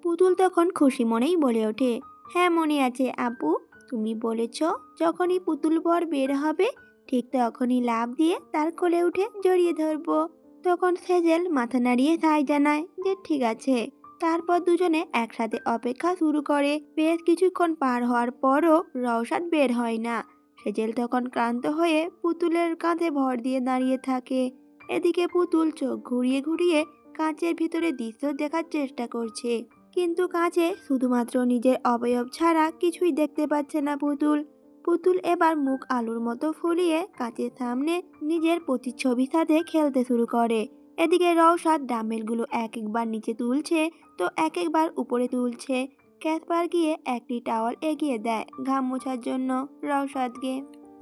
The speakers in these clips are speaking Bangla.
পুতুল তখন খুশি মনেই বলে ওঠে, হ্যাঁ মনে আছে আপু, তুমি বলেছ যখনই পুতুল বর বের হবে ঠিক তখনই লাফ দিয়ে তার কোলে উঠে জড়িয়ে ধরবো। তখন সেজেল মাথা নাড়িয়ে তাই জানায় যে ঠিক আছে। তারপর দুজনে একসাথে অপেক্ষা শুরু করে। বেশ কিছুক্ষণ পার হওয়ার পরও রওশাদ বের হয় না। সেজেল তখন ক্লান্ত হয়ে পুতুলের কাঁধে ভর দিয়ে দাঁড়িয়ে থাকে। এদিকে পুতুল চোখ ঘুরিয়ে ঘুরিয়ে কাঁচের ভিতরে দৃশ্য দেখার চেষ্টা করছে, কিন্তু কাঁচে শুধুমাত্র নিজের অবয়ব ছাড়া কিছুই দেখতে পাচ্ছে না পুতুল। পুতুল এবার মুখ আলুর মতো ফুলিয়ে কাঁচের সামনে নিজের প্রতিচ্ছবির সাথে খেলতে শুরু করে। এদিকে রওশাদ ডাম্বেলগুলো এক একবার নিচে তুলছে তো এক একবার উপরে তুলছে। ক্যাসপার গিয়ে একটি টাওয়াল এগিয়ে দেয় ঘাম মোছার জন্য রওশাদকে।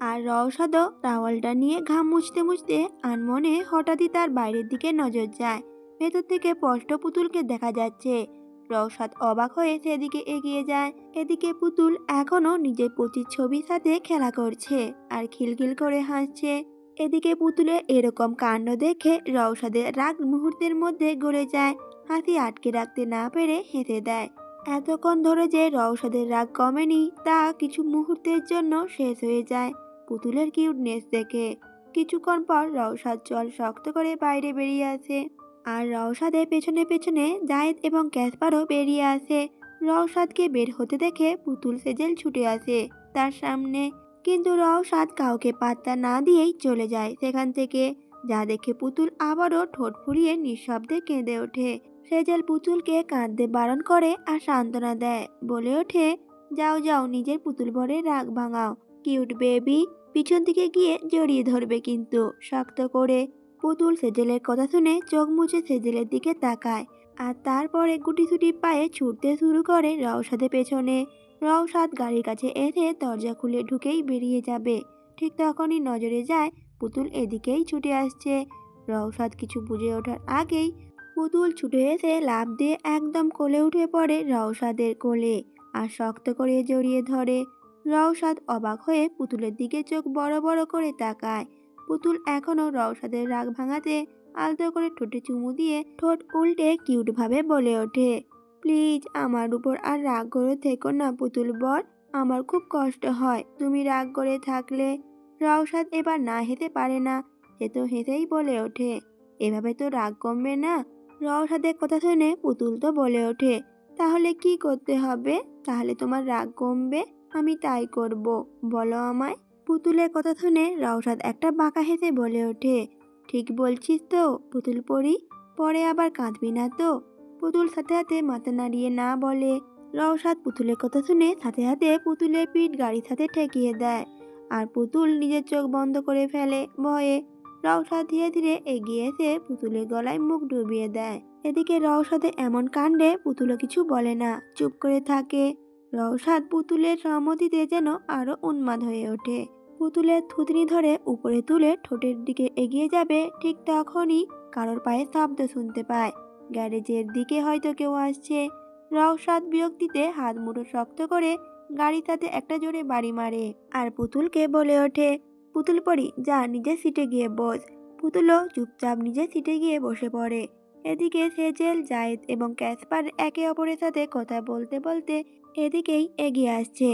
আর রওশাদও টাওয়ালটা নিয়ে ঘাম মুছতে মুছতে আনমনে হঠাৎই তার বাইরের দিকে নজর যায়। ভেতর থেকে স্পষ্ট পুতুলকে দেখা যাচ্ছে। রওশাদ অবাক হয়ে সেদিকে এগিয়ে যায়। এদিকে পুতুল এখনো নিজের প্রতিচ্ছবির সাথে খেলা করছে আর খিলখিল করে হাসছে। এদিকে পুতুলের এরকম কাণ্ড দেখে রওশাদের রাগ মুহূর্তের মধ্যে গড়ে যায়। হাসি আটকে রাখতে না পেরে হেসে দেয়। এতক্ষণ ধরে যে রওশাদের রাগ কমেনি তা কিছু মুহূর্তের জন্য শেষ হয়ে যায় পুতুলের কিউটনেস দেখে। কিছুক্ষণ পর রওশাদ চল শক্ত করে বাইরে বেরিয়ে আসে। আর রওশাদের পেছনে পেছনে জায়েদ এবং ক্যাসপারও বেরিয়ে আসে। রওশাদকে বের হতে দেখে পুতুল সেজেল ছুটে আসে তার সামনে, কিন্তু রওশাদ কাউকে পাত্তা না দিয়েই চলে যায় সেখান থেকে। যা দেখে পুতুল আবারও ঠোঁট ফুলিয়ে নিঃশব্দে কেঁদে ওঠে। সেজেল পুতুলকে কাঁদতে বারণ করে আর সান্ত্বনা দেয়, বলে ওঠে, যাও যাও নিজের পুতুল ভরে রাগ ভাঙাও কিউট বেবি। পিছন দিকে গিয়ে জড়িয়ে ধরবে কিন্তু শক্ত করে। পুতুল সেজেলের কথা শুনে চোখ মুছে সেজেলের দিকে তাকায় আর তারপরে গুটিসুটি পায়ে ছুটতে শুরু করে রওশাদের পেছনে। রওশাদ গাড়ির কাছে এসে দরজা খুলে ঢুকেই বেরিয়ে যাবে, ঠিক তখনই নজরে যায় পুতুল এদিকেই ছুটে আসছে। রওশাদ কিছু বুঝে ওঠার আগেই পুতুল ছুটে এসে লাফ দিয়ে একদম কোলে উঠে পড়ে রওশাদের কোলে আর শক্ত করে জড়িয়ে ধরে। রওশাদ অবাক হয়ে পুতুলের দিকে চোখ বড় বড় করে তাকায়। পুতুল এখনো রওশাদের রাগ ভাঙাতে আলতো করে ঠোঁটে চুমু দিয়ে ঠোঁট উল্টে কিউট ভাবে বলে ওঠে, প্লিজ আমার উপর আর রাগ করে থেকো না পুতুল বর, আমার খুব কষ্ট হয় তুমি রাগ করে থাকলে। রওশাদ এবার না হেসে পারে না, সে তো হেসেই বলে ওঠে, এভাবে তো রাগ কমবে না। রওশাদের কথা শুনে পুতুল তো বলে ওঠে, তাহলে কি করতে হবে, তাহলে তোমার রাগ কমবে, আমি তাই করব, বলো আমায়। পুতুলের কথা শুনে রওশাদ একটা বাঁকা হেসে বলে ওঠে, ঠিক বলছিস তো পুতুল পরি, পরে আবার কাঁদবি না তো। পুতুল সাথে সাথে মাথা নাড়িয়ে না বলে। রওশাদ পুতুলের কথা শুনে সাথে সাথে পুতুলের পিঠ গাড়ির সাথে ঠেকিয়ে দেয় আর পুতুল নিজের চোখ বন্ধ করে ফেলে ভয়ে। রওশাদ ধীরে ধীরে এগিয়ে এসে পুতুলের গলায় মুখ ডুবিয়ে দেয়। এদিকে রওশাদের এমন কাণ্ডে পুতুলও কিছু বলে না, চুপ করে থাকে। রওশাদ পুতুলের সম্মতিতে যেন আরো উন্মাদ হয়ে ওঠে। পুতুলের থুতনি ধরে উপরে তুলে ঠোঁটের দিকে এগিয়ে যাবে, ঠিক তখনই কারোর পায়ে শব্দ শুনতে পায়। গ্যারেজের দিকে হয়তো কেউ আসছে। রওশাদ বিরক্তিতে হাত মুঠো শক্ত করে গাড়ির সাথে একটা জোরে বাড়ি মারে আর পুতুলকে বলে ওঠে, পুতুল পরি যা নিজের সিটে গিয়ে বস। পুতুলও চুপচাপ নিজের সিটে গিয়ে বসে পড়ে। এদিকে সেজেল, জায়েদ এবং ক্যাসপার একে অপরের সাথে কথা বলতে বলতে এদিকেই এগিয়ে আসছে।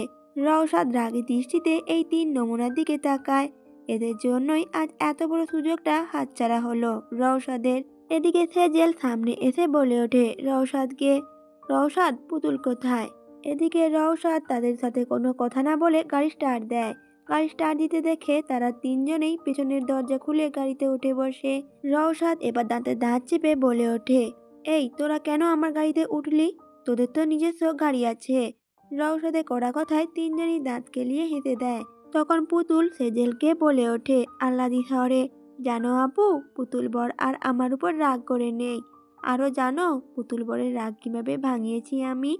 রওশাদ রাগী দৃষ্টিতে এই তিন নমুনার দিকে তাকায়। এদের জন্যই আজ এত বড় সুযোগটা হাতছাড়া হলো রওশাদের। এদিকে সেজেল সামনে এসে বলে ওঠে রওশাদকে, রওশাদ পুতুল কোথায়। এদিকে রওশাদ তাদের সাথে কোনো কথা না বলে গাড়ি স্টার্ট দেয়। গাড়ি স্টার্ট দিতে দেখে তারা তিনজনেই পেছনের দরজা খুলে গাড়িতে উঠে বসে। রওশাদ এবার দাঁতে দাঁত চেপে বলে ওঠে, এই তোরা কেন আমার গাড়িতে উঠলি, তোদের তো নিজস্ব গাড়ি আছে। রওশাদের কড়া কথায় তিনজনই দাঁত কেলিয়ে হেসে দেয়। তখন পুতুল সেজেলকে বলে ওঠে আহ্লাদি স্বরে, জানো আপু, পুতুল বর আর আমার উপর রাগ করে নেই। আরও জানো পুতুল বরের রাগ কিভাবে ভাঙিয়েছি আমি।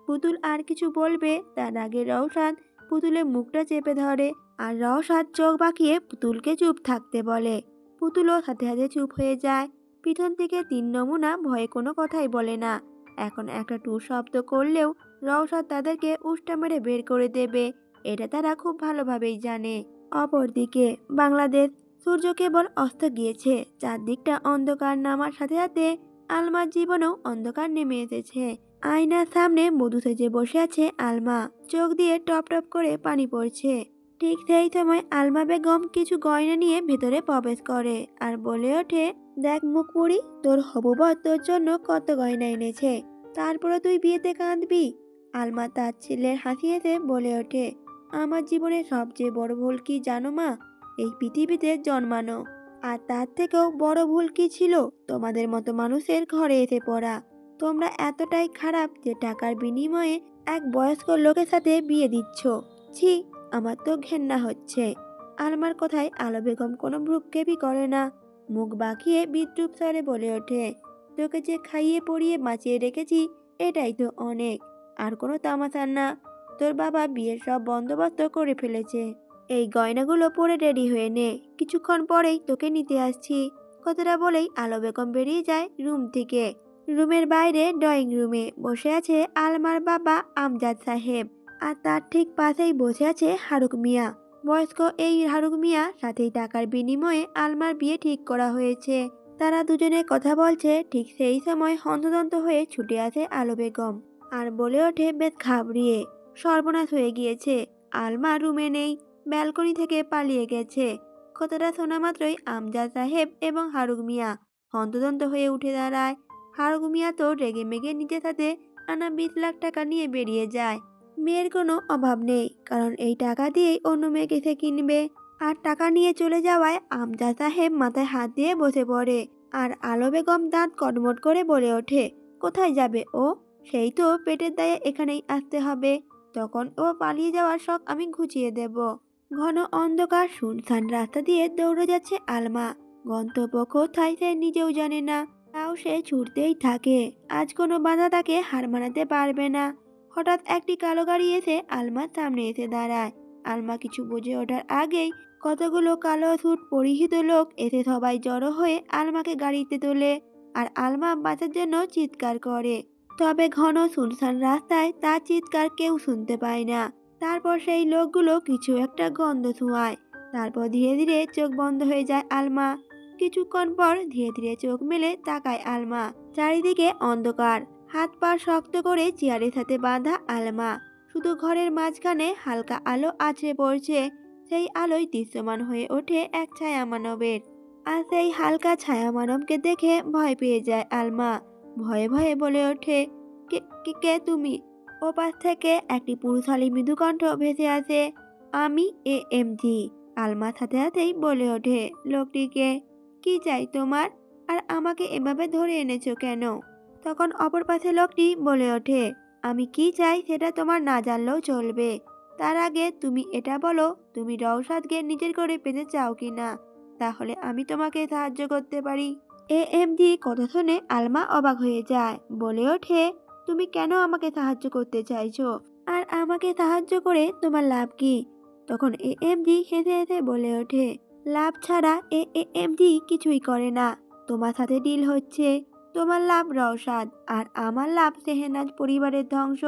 পুতুল আর কিছু বলবে তার আগে রওশাদ পুতুলের মুখটা চেপে ধরে আর রওশাদ চোখ বাঁকিয়ে পুতুলকে চুপ থাকতে বলে। পুতুলও সাথে সাথে চুপ হয়ে যায়। পিছন থেকে তিন নমুনা ভয়ে কোনো কথাই বলে না। এখন একটা টু শব্দ করলেও রওশাদ তাদেরকে উষ্টা মেরে বের করে দেবে, এটা তারা খুব ভালোভাবেই জানে। অপরদিকে বাংলাদেশ, সূর্য কেবল অস্ত গিয়েছে, চারদিকটা অন্ধকার নামার সাথে সাথে আলমার জীবনেও অন্ধকার নেমে এসেছে। আয়নার সামনে বধূ সেজে বসে আছে আলমা, চোখ দিয়ে টপ টপ করে পানি পড়ছে। ঠিক সেই সময় আলমা বেগম কিছু গয়না নিয়ে ভেতরে প্রবেশ করে আর বলে ওঠে, দেখ মুখপুরি, তোর হবু বর তোর জন্য কত গয়না এনেছে, তারপরে তুই বিয়েতে কাঁদবি। আলমা তার ছেলের হাসি হেসে বলে ওঠে, আমার জীবনের সবচেয়ে বড় ভুল কি জানো মা? এই পৃথিবীতে জন্মানো। আর তার থেকেও বড় ভুল কি ছিল? তোমাদের মতো মানুষের ঘরে এসে পড়া। তোমরা এতটাই খারাপ যে টাকার বিনিময়ে এক বয়স্ক লোকের সাথে বিয়ে দিচ্ছ। ছি, আমার তো ঘেন্না হচ্ছে। আলমার কথায় আলো বেগম কোনো ভ্রুক্ষেপই করে না, মুখ বাঁকিয়ে বিদ্রুপ স্বরে বলে ওঠে, তোকে যে খাইয়ে পরিয়ে বাঁচিয়ে রেখেছি এটাই তো অনেক, আর কোনো তামাশা না। তোর বাবা বিয়ের সব বন্দোবস্ত করে ফেলেছে। এই গয়নাগুলো পরে রেডি হয়ে নে, কিছুক্ষণ পরেই তোকে নিতে আসছি। কথাটা বলেই আলো বেগম বেরিয়ে যায় রুম থেকে। রুমের বাইরে ড্রয়িং রুমে বসে আছে আলমার বাবা আমজাদ সাহেব, আর তার ঠিক পাশেই বসে আছে হারুক মিয়া। বয়স্ক এই হারুক মিয়া সাথেই টাকার বিনিময়ে আলমার বিয়ে ঠিক করা হয়েছে। তারা দুজনে কথা বলছে, ঠিক সেই সময় হন্তদন্ত হয়ে ছুটে আসে আলো বেগম আর বলে ওঠে বেশ ঘাবড়িয়ে, সর্বনাশ হয়ে গিয়েছে, আলমা রুমে নেই, ব্যালকনি থেকে পালিয়ে গেছে। কথাটা শোনা মাত্রই আমজাদ সাহেব এবং হারুক মিয়া হন্তদন্ত হয়ে উঠে দাঁড়ায়। হারুক মিয়া তো রেগে মেগে নিজের সাথে আনা 20 লাখ টাকা নিয়ে বেরিয়ে যায়। মেয়ের কোনো অভাব নেই, কারণ এই টাকা দিয়েই অন্য মেয়েকে সে কিনবে। আর টাকা নিয়ে চলে যাওয়ায় আমজাদ সাহেব মাথায় হাত দিয়ে বসে পড়ে আর আলো বেগম দাঁত কটমট করে বলে ওঠে, কোথায় যাবে ও? সেই তো পেটের দায়ে এখানেই আসতে হবে, তখন ও পালিয়ে যাওয়ার শখ আমি ঘুচিয়ে দেব। ঘন অন্ধকার শুনশান রাস্তা দিয়ে দৌড়ে যাচ্ছে আলমা, গন্তব্য কোথায় সে নিজেও জানে না, তাও সে ছুটতেই থাকে। আজ কোনো বাধা তাকে হার মানাতে পারবে না। হঠাৎ একটি কালো গাড়ি এসে আলমার সামনে এসে দাঁড়ায়। আলমা কিছু বুঝে ওঠার আগেই কতগুলো কালো স্যুট পরিহিত লোক এসে সবাই জড়ো হয়ে আলমাকে গাড়িতে তোলে আর আলমা বাঁচার জন্য চিৎকার করে। তবে ঘন শুনশান রাস্তায় তার চিৎকার কেউ শুনতে পায় না। তারপর সেই লোকগুলো কিছু একটা গন্ধ ছোঁয়ায়, তারপর ধীরে ধীরে চোখ বন্ধ হয়ে যায় আলমা। কিছুক্ষণ পর ধীরে ধীরে চোখ মেলে তাকায় আলমা। চারিদিকে অন্ধকার, হাত পা শক্ত করে চেয়ারের সাথে বাঁধা আলমা। শুধু ঘরের মাঝখানে হালকা আলো আছড়ে পড়ছে, সেই আলোয় দৃশ্যমান হয়ে ওঠে এক ছায়া মানবের। আর সেই হালকা ছায়া মানবকে দেখে ভয় পেয়ে যায় আলমা। ভয়ে ভয়ে বলে ওঠে, কে কে কে তুমি? ওপাশ থেকে একটি পুরুষালী মৃদু কণ্ঠ ভেসে আসে, আমি AMG। আলমা সাথে সাথেই বলে ওঠে লোকটিকে, কি চাই তোমার? আর আমাকে এভাবে ধরে এনেছো কেন? তখন অপর পাশে লোকটি বলে ওঠে, আমি কি চাই সেটা তোমার না জানলেও চলবে। তার আগে তুমি এটা বলো, তুমি রওশাদকে নিজের করে পেতে চাও কি না, তাহলে আমি তোমাকে সাহায্য করতে পারি। AMD কথা শুনে আলমা অবাক হয়ে যায়, বলে ওঠে, তুমি কেন আমাকে সাহায্য করতে চাইছো? আর আমাকে সাহায্য করে তোমার লাভ কি? তখন AMD হেসে হেসে বলে ওঠে, লাভ ছাড়া AMD কিছুই করে না। তোমার সাথে ডিল হচ্ছে, তোমার লাভ রওশাদ আর আমার লাভ সেহেনাজ পরিবারের ধ্বংস।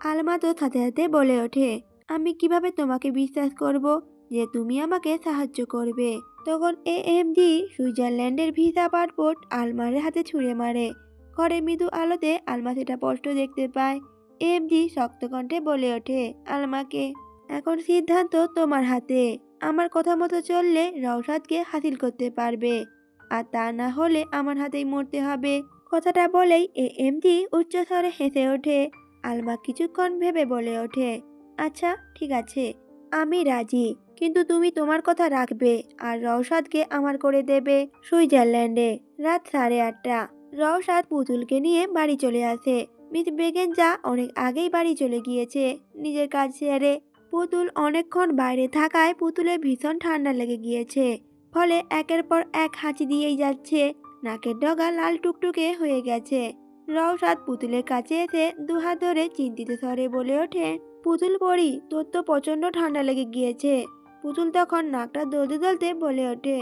আলমা তো সাথে সাথে বলে ওঠে, আমি কিভাবে তোমাকে বিশ্বাস করব যে তুমি আমাকে সাহায্য করবে? তখন AMD সুইজারল্যান্ডের ভিসা পাসপোর্ট আলমার হাতে ছুঁড়ে মারে। ঘরে মৃদু আলোতে আলমা সেটা স্পষ্ট দেখতে পায়। AMD শক্ত কণ্ঠে বলে ওঠে আলমাকে, এখন সিদ্ধান্ত তোমার হাতে। আমার কথা মতো চললে রওশাদকে হাসিল করতে পারবে, আর তা না হলে আমার হাতেই মরতে হবে। কথাটা বলেই AMD উচ্চস্বরে হেসে ওঠে। আলমা কিছুক্ষণ ভেবে বলে ওঠে, আচ্ছা ঠিক আছে, আমি রাজি, কিন্তু তুমি তোমার কথা রাখবে আর রওশাদকে আমার করে দেবে। সুইজারল্যান্ডে রাত 8:30। রওশাদ পুতুলকে নিয়ে বাড়ি চলে আসে। মিস বেগেন যা অনেক আগেই বাড়ি চলে গিয়েছে নিজের কাজ সেরে। পুতুল অনেকক্ষণ বাইরে থাকায় পুতুলের ভীষণ ঠান্ডা লেগে গিয়েছে, ফলে একের পর এক হাঁচি দিয়েই যাচ্ছে। নাকের ডগা লাল টুকটুকে হয়ে গেছে। রওশাদ পুতুলের কাছে এসে দুহাত ধরে চিন্তিত স্বরে বলে ওঠে, পুতুল পড়ি, তোর তো প্রচন্ড ঠান্ডা লেগে গিয়েছে। পুতুল তখন নাকটা দলতে দলতে বলে ওঠে,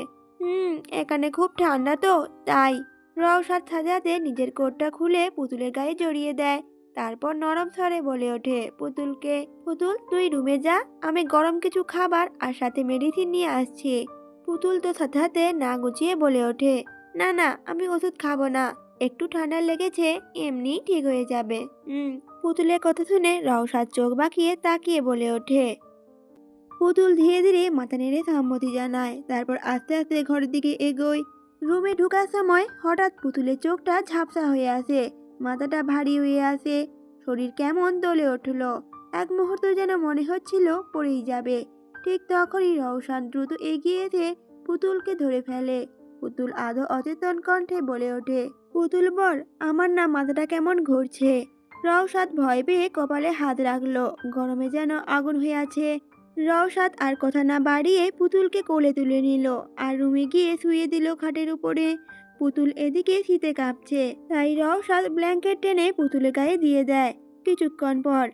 এখানে খুব ঠান্ডা তো তাই। রওশাদ সাথে নিজের কোটটা খুলে পুতুলের গায়ে জড়িয়ে দেয়, তারপর নরম স্বরে বলে ওঠে পুতুলকে, পুতুল তুই রুমে যা, আমি গরম কিছু খাবার আর সাথে মেডিসিন নিয়ে আসছি। পুতুল তো সাথে সাথে না গুছিয়ে বলে ওঠে, না না, আমি ওষুধ খাবো না, একটু ঠান্ডা লেগেছে, এমনি ঠিক হয়ে যাবে। পুতুলের কথা শুনে রওশাদ চোখ বাঁকিয়ে তাকিয়ে বলে ওঠে। পুতুল ধীরে ধীরে মাথা নেড়ে সম্মতি জানায়, তারপর আস্তে আস্তে ঘরের দিকে এগোয়। রুমে ঢোকার সময় হঠাৎ পুতুলের চোখটা ঝাপসা হয়ে আসে, মাথাটা ভারী হয়ে আসে, শরীর কেমন দলে উঠল। এক মুহূর্ত যেন মনে হচ্ছিল পড়েই যাবে। ঠিক তখনই রওশান দ্রুত এগিয়ে এসে পুতুলকে ধরে ফেলে। পুতুল আধো অচেতন কণ্ঠে বলে ওঠে, পুতুল বর, আমার না মাথাটা কেমন ঘুরছে। রওশাদ ভয় পেয়ে কপালে হাত রাখলো, গরমে যেন আগুন হয়ে আছে। রওশাদ আর কথা না বাড়িয়ে পুতুলকে কোলে তুলে নিল আর রুমে গিয়ে শুয়ে দিল খাটের উপরে। পুতুল এদিকে শীতে কাঁপছে, তাই রওশাদ ব্ল্যাঙ্কেট টেনে পুতুলের গায়ে দিয়ে দেয়। কিছুক্ষণ পর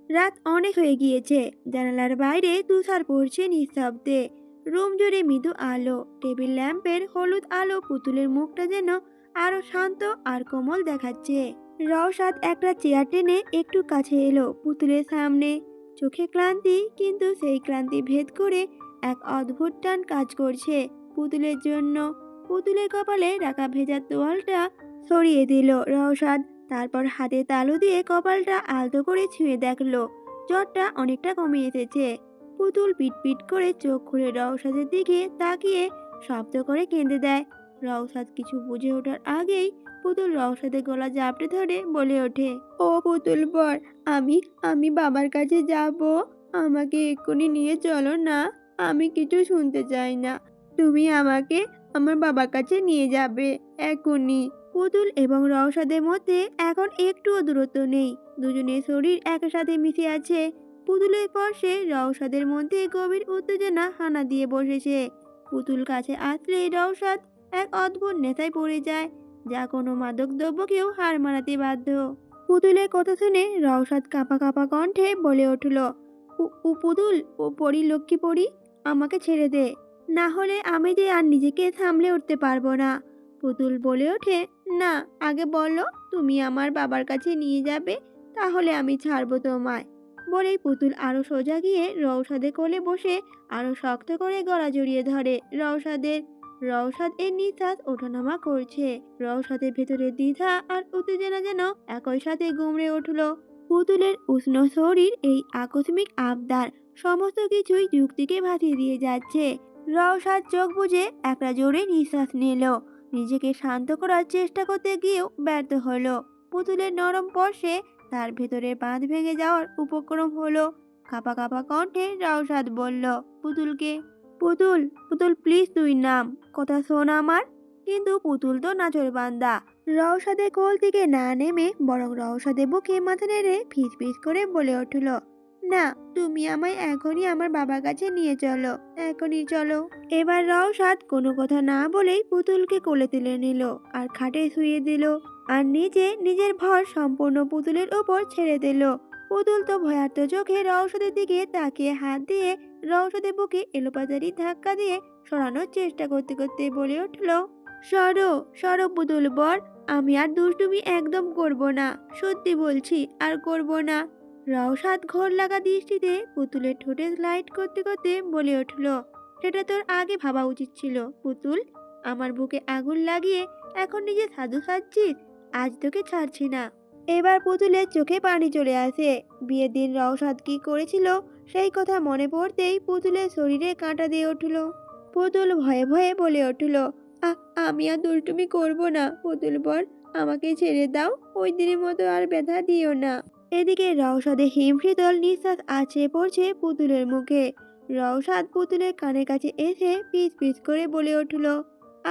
রাত অনেক হয়ে গিয়েছে, জানালার বাইরে তুষার পড়ছে নিঃশব্দে। রুম জুড়ে মৃদু আলো, টেবিল ল্যাম্পের হলুদ আলো পুতুলের মুখটা যেন আরো শান্ত আর কোমল দেখাচ্ছে। রওশাদ একটা চেয়ার টেনে একটু কাছে এলো পুতুলের সামনে। চোখে ক্লান্তি, কিন্তু সেই ক্লান্তি ভেদ করে এক অদ্ভুত টান কাজ করছে পুতুলের জন্য। পুতুলের কপালে রাখা ভেজা তোয়ালটা সরিয়ে দিল রওশাদ, তারপর হাতে তালু দিয়ে কপালটা আলতো করে ছুঁয়ে দেখলো জ্বরটা অনেকটা কমে এসেছে। পুতুল পিটপিট করে চোখ খুলে রওশাদের দিকে তাকিয়ে শব্দ করে কেঁদে দেয়। রওশাদ কিছু বুঝে ওঠার আগেই পুতুল রওশাদের গলা জাপটে ধরে বলে ওঠে, ও পুতুল বর, আমি আমি বাবার কাছে যাব, আমাকে এক্ষুনি নিয়ে চলো না। আমি কিছু শুনতে চাই না, তুমি আমাকে আমার বাবার কাছে নিয়ে যাবে এখনই। পুতুল এবং রওশাদের মধ্যে এখন একটুও দূরত্ব নেই, দুজনের শরীর একসাথে মিশে আছে। পুতুলের স্পর্শে রওশাদের মধ্যে গভীর উত্তেজনা হানা দিয়ে বসেছে। পুতুল কাছে আসলে রওশাদ এক অদ্ভুত নেশায় পড়ে যায়, যা কোনো মাদক দ্রব্যকেও হার মানাতে বাধ্য। পুতুলের কথা শুনে রওশাদ কাঁপা কাঁপা কণ্ঠে বলে উঠল, পুতুল, ও পরি, লক্ষ্মী পরি, আমাকে ছেড়ে দে, না হলে আমি যে আর নিজেকে সামলে উঠতে পারবো না। পুতুল বলে ওঠে, না, আগে বলো তুমি আমার বাবার কাছে নিয়ে যাবে, তাহলে আমি ছাড়বো তোমায়। বলেই পুতুল আরো সোজা গিয়ে রওশাদের কোলে বসে আরো শক্ত করে গলা জড়িয়ে ধরে রওশাদের। রওশাদ এর নিঃশ্বাস ওঠানামা করছে, রওশাদের ভেতরে দ্বিধা আর উত্তেজনা যেন একই সাথে গুমড়ে উঠল। পুতুলের উষ্ণ শরীর এই আকস্মিক আবদার সমস্ত কিছুই যুক্তিকে ভাসিয়ে দিয়ে যাচ্ছে। রওশাদ চোখ বুজে একটা জোরে নিঃশ্বাস নিল, নিজেকে শান্ত করার চেষ্টা করতে গিয়েও ব্যর্থ হলো। পুতুলের নরম স্পর্শে তার ভেতরের বাঁধ ভেঙে যাওয়ার উপক্রম হলো। কাঁপা কাঁপা কণ্ঠে রওশাদ বলল পুতুলকে, পুতুল, পুতুল প্লিজ তুই নাম, কথা শোন আমার। কিন্তু পুতুল তো নাছোড়বান্দা, রওশাদের কোল থেকে না নেমে বরং রওশাদের বুকে মাথা নেড়ে ফিস ফিস করে বলে উঠল, না, তুমি আমায় এখনই আমার বাবার কাছে নিয়ে চলো, এখনই চলো। এবার রওশাদ কোনো কথা না বলেই পুতুলকে কোলে তুলে নিল আর খাটে শুয়ে দিল, আর নিজে নিজের ভর সম্পূর্ণ পুতুলের ওপর ছেড়ে দিল। পুতুল তো ভয়ার্ত চোখে রওশাদের দিকে তাকিয়ে হাত দিয়ে রওশাদের বুকে এলোপাতাড়ি ধাক্কা দিয়ে সরানোর চেষ্টা করতে করতে বলে উঠল, সরো সরো পুতুল বর, আমি আর দুষ্টুমি একদম করব না, সত্যি বলছি আর করব না। রওশাদ ঘোর লাগা দৃষ্টিতে পুতুলের ঠোঁটে স্লাইড করতে করতে বলে উঠল, সেটা তোর আগে ভাবা উচিত ছিল পুতুল, আমার বুকে আগুন লাগিয়ে এখন নিজে সাধু সাজছিস, আজ তোকে ছাড়ছি না। এবার পুতুলের চোখে পানি চলে আসে। বিয়ের দিন রওশাদ কি করেছিল সেই কথা মনে পড়তেই পুতুলের শরীরে কাঁটা দিয়ে উঠল। পুতুল ভয়ে ভয়ে বলে উঠল, আমি আর দুষ্টুমি করব না পুতুল বর, আমাকে ছেড়ে দাও, ওই দিনের মতো আর ব্যথা দিও না। এদিকে রওশাদের হিমশীতল নিঃশ্বাস আছড়ে পড়ছে পুতুলের মুখে। রওশাদ পুতুলের কানের কাছে এসে পিস পিস করে বলে উঠল,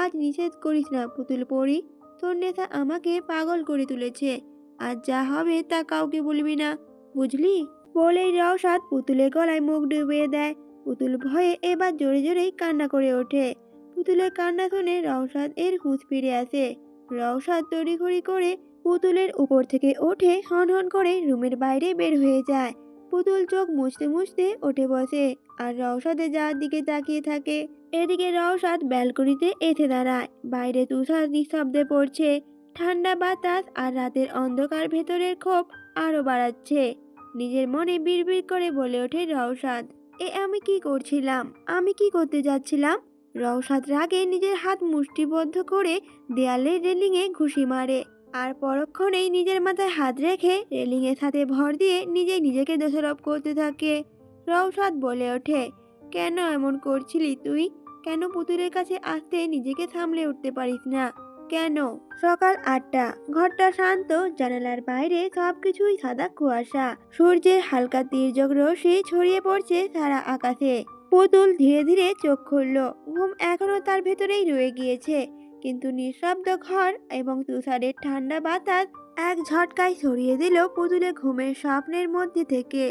আজ নিষেধ করিস না পুতুল পরি, তোর নেশা আমাকে পাগল করে তুলেছে, আর যা হবে তা কাউকে বলবি না, বুঝলি। বলেই রওশাদ পুতুলের গলায় মুখ ডুবিয়ে দেয়। পুতুল ভয়ে এবার জোরে জোরেই কান্না করে ওঠে। পুতুলের কান্না শুনে রওশাদ এর হুঁশ ফিরে আসে। রওশাদ তড়িঘড়ি করে পুতুলের উপর থেকে ওঠে, হন হন করে রুমের বাইরে বের হয়ে যায়। পুতুল চোখ মুছতে মুছতে উঠে বসে আর রওশাদের যাওয়ার দিকে তাকিয়ে থাকে। এদিকে রওশাদ ব্যালকনিতে এসে দাঁড়ায়। বাইরে তুষার নিঃশব্দে পড়ছে, ঠান্ডা বাতাস আর রাতের অন্ধকার ভেতরের ক্ষোভ আরো বাড়াচ্ছে। নিজের মনে বিড়বিড় করে বলে ওঠে রওশাদ, আমি কি করছিলাম, আমি কি করতে যাচ্ছিলাম, রওশাদ রাগে নিজের হাত মুষ্টিবদ্ধ করে দেয়ালের রেলিংয়ে ঘুষি মারে, আর পরক্ষণেই নিজের মাথায় হাত রেখে রেলিংয়ের সাথে ভর দিয়ে নিজেই নিজেকে দোষারোপ করতে থাকে। রওশাদ বলে ওঠে, কেন এমন করছিলি তুই? কেন পুতুলের কাছে আসতে নিজেকে সামলে উঠতে পারিস না? কেন? সকাল 8টা, ঘরটা শান্ত, জানালার বাইরে সবকিছুই সাদা কুয়াশা, সূর্যের হালকা তির্যক রশ্মি ছড়িয়ে পড়ছে সারা আকাশে। পুতুল ধীরে ধীরে চোখ খুলল। ঘুম এখনো তার ভেতরেই রয়ে গিয়েছে, কিন্তু নিঃশব্দ ঘর এবং তুষারের ঠান্ডা বাতাস এক ঝটকায় সরিয়ে দিল পুতুলের ঘুমের স্বপ্নের মধ্যে থেকে।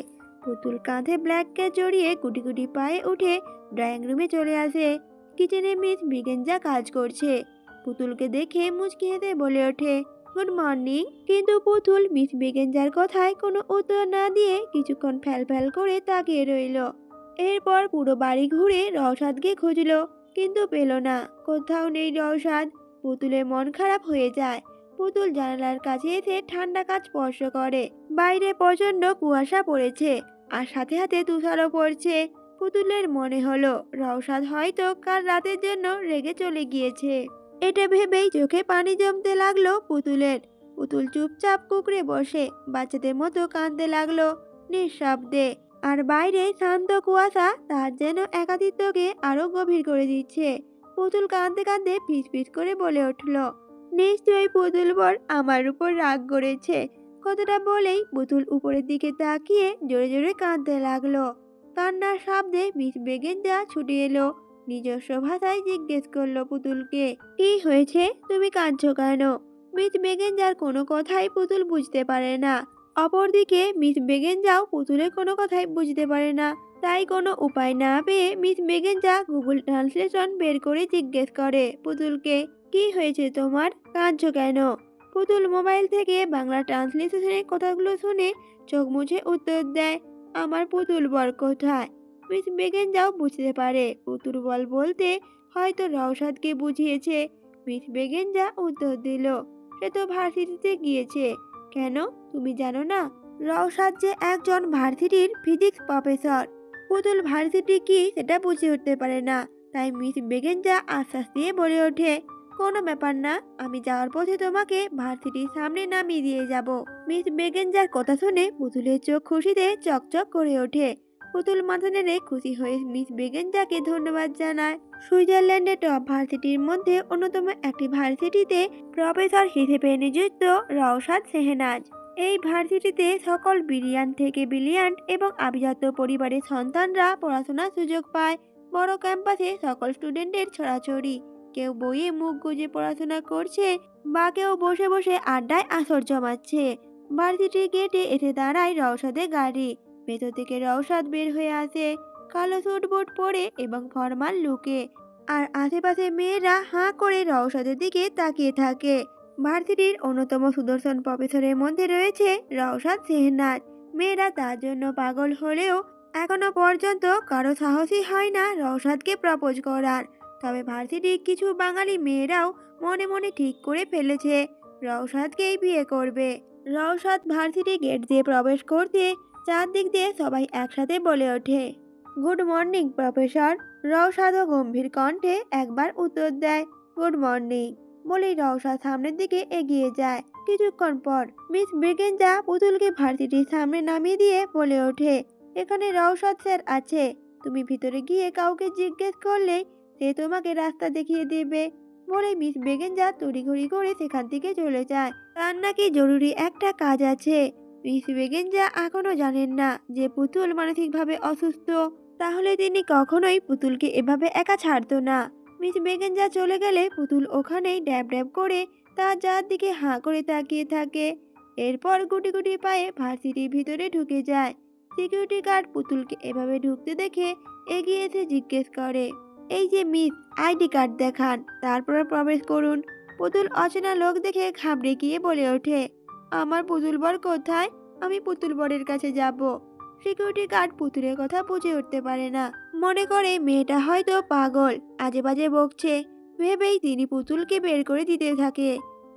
পুতুল কাঁধে ব্ল্যাঙ্কেট জড়িয়ে গুটি গুটি পায়ে উঠে ড্রয়িং রুমে চলে আসে। কিচেনে মিস মৃগেঞ্জা কাজ করছে। পুতুলকে দেখে মুচকি হেসে বলে ওঠে, গুড মর্নিং। কিন্তু পুতুল মিস মৃগেঞ্জার কথায় কোনো উত্তর না দিয়ে কিছুক্ষণ ফ্যাল ফ্যাল করে তাকিয়ে রইল। এরপর পুরো বাড়ি ঘুরে রওশাদকে খুঁজল, কিন্তু পেল না। কোথাও নেই রওশাদ। পুতুলের মন খারাপ হয়ে যায়। পুতুল জানালার কাছে এসে ঠান্ডা কাঁচ স্পর্শ করে। বাইরে প্রচন্ড কুয়াশা পড়েছে, আর সাথে সাথে তুষারও পড়ছে। পুতুলের মনে হলো রওশাদ হয়তো কাল রাতের জন্য রেগে চলে গিয়েছে। এটা ভেবেই চোখে পানি জমতে লাগলো পুতুলের। পুতুল চুপচাপ কুঁকড়ে বসে বাচ্চাদের মতো কাঁদতে লাগলো, নিঃশব্দে। আর বাইরে শান্ত কুয়াশা তার যেন একাকিত্বকে আরো গভীর করে দিচ্ছে। পুতুল কাঁদতে কাঁদতে ফিস ফিস করে বলে উঠল, নিশ্চয়ই পুতুল বর আমার উপর রাগ করেছে। কথাটা বলেই পুতুল উপরের দিকে তাকিয়ে জোরে জোরে কাঁদতে লাগলো। কান্নার শব্দে মিস বেগেঞ্জা ছুটে এলো। নিজস্ব ভাষায় জিজ্ঞেস করলো পুতুলকে, কি হয়েছে, তুমি কাঁদছো কেন? মিস বেগেঞ্জার কোনো কথাই পুতুল বুঝতে পারে না। অপরদিকে মিস বেগেঞ্জাও পুতুলের কোনো কথাই বুঝতে পারে না। তাই কোনো উপায় না পেয়ে মিস বেগেঞ্জা গুগল ট্রান্সলেশন বের করে জিজ্ঞেস করে পুতুলকে, কি হয়েছে তোমার, কাঁদছো কেন? পুতুল মোবাইল থেকে বাংলা ট্রান্সলেশনের কথাগুলো শুনে চোখ মুছে উত্তর দেয়, আমার পুতুল বর কোথায়? মিস বেগেঞ্জাও বুঝতে পারে পুতুল বল বলতে হয়তো রওশাদকে বুঝিয়েছে। মিস বেগেঞ্জা উত্তর দিল, সে তো ভার্সিটিতে গিয়েছে। কেন, তুমি জানো না রওশাদ যে একজন ভার্সিটির ফিজিক্স প্রফেসর? পুতুল ভার্সিটি কি সেটা বুঝে উঠতে পারে না। তাই মিস বেগেঞ্জা আশ্বাস দিয়ে বলে ওঠে, কোনো ব্যাপার না, আমি যাওয়ার পথে তোমাকে ভার্সিটির সামনে নামিয়ে দিয়ে যাব। মিস বেগেঞ্জার কথা শুনে পুতুলের চোখ খুশিতে চকচক করে ওঠে। পুতুল মাথা নেড়ে খুশি হয়ে মিস বেগেঞ্জাকে ধন্যবাদ জানায়। সুইজারল্যান্ডের টপ ভার্সিটির মধ্যে অন্যতম একটি ভার্সিটিতে প্রফেসর হিসেবে নিযুক্ত রওশাদ শেহনাজ। এই ভার্সিটিতে সকল ব্রিলিয়ান্ট থেকে ব্রিলিয়ান্ট এবং আভিজাত্য পরিবারের সন্তানরা পড়াশোনার সুযোগ পায়। বড় ক্যাম্পাসে সকল স্টুডেন্টের ছড়াছড়ি। কেউ বইয়ে মুখ গুজে পড়াশোনা করছে, বা কেউ বসে বসে আড্ডায় আসর জমাচ্ছে। ভার্সিটির গেটে এসে দাঁড়ায় রওশাদের গাড়ি। ভেতর থেকে রওশাদ বের হয়ে আসে, কালো স্যুট বুট পরে এবং ফরমাল লুকে। আর আশেপাশে মেয়েরা হাঁ করে রওশাদের দিকে তাকিয়ে থাকে। ভার্সিটির অন্যতম সুদর্শন প্রফেসরের মধ্যে রয়েছে রওশাদ শেহনাজ। মেয়েরা তার জন্য পাগল হলেও এখনো পর্যন্ত কারো সাহসী হয় না রওশাদকে প্রপোজ করার। তবে ভার্সিটির কিছু বাঙালি মেয়েরাও মনে মনে ঠিক করে ফেলেছে রওশাদকেই বিয়ে করবে। রওশাদ ভার্সিটি গেট দিয়ে প্রবেশ করতে চারদিক দিয়ে সবাই একসাথে বলে ওঠে, গুড মর্নিং প্রফেসর। রওশাদও গম্ভীর কণ্ঠে একবার উত্তর দেয়, গুড মর্নিং। বলেই রওশাদ সামনের দিকে এগিয়ে যায়। কিছুক্ষণ পর মিস ব্রিগেঞ্জা পুতুলকে ভার্সিটির সামনে নামিয়ে দিয়ে বলে ওঠে, এখানে রওশাদ স্যার আছে। তুমি ভিতরে গিয়ে কাউকে জিজ্ঞেস করলে সে তোমাকে রাস্তা দেখিয়ে দেবে। বলে মিস বেগেঞ্জা তড়িঘড়ি করে সেখান থেকে চলে যায়। তার নাকি জরুরি একটা কাজ আছে। মিস বেগেঞ্জা এখনো জানেন না যে পুতুল মানসিকভাবে অসুস্থ। তাহলে তিনি কখনোই পুতুলকে এভাবে একা ছাড়তো না। মিস বেগেঞ্জা চলে গেলে পুতুল ওখানেই ড্যাব ড্যাব করে তার যার দিকে হাঁ করে তাকিয়ে থাকে। এরপর গুটি গুটি পায়ে ভার্সিটির ভিতরে ঢুকে যায়। সিকিউরিটি গার্ড পুতুলকে এভাবে ঢুকতে দেখে এগিয়ে এসে জিজ্ঞেস করে, এই যে মিস, আইডি কার্ড দেখান, তারপর প্রবেশ করুন। পুতুল অচেনা লোক দেখে ঘাবড়ে গিয়ে বলে ওঠে, আমার পুতুল বর কোথায়? আমি পুতুল বরের কাছে যাব। সিকিউরিটি গার্ড পুতুলের কথা বুঝে উঠতে পারে না। মনে করে মেয়েটা হয়তো পাগল, আজে বাজে বকছে। ভেবেই তিনি পুতুলকে বের করে দিতে থাকে।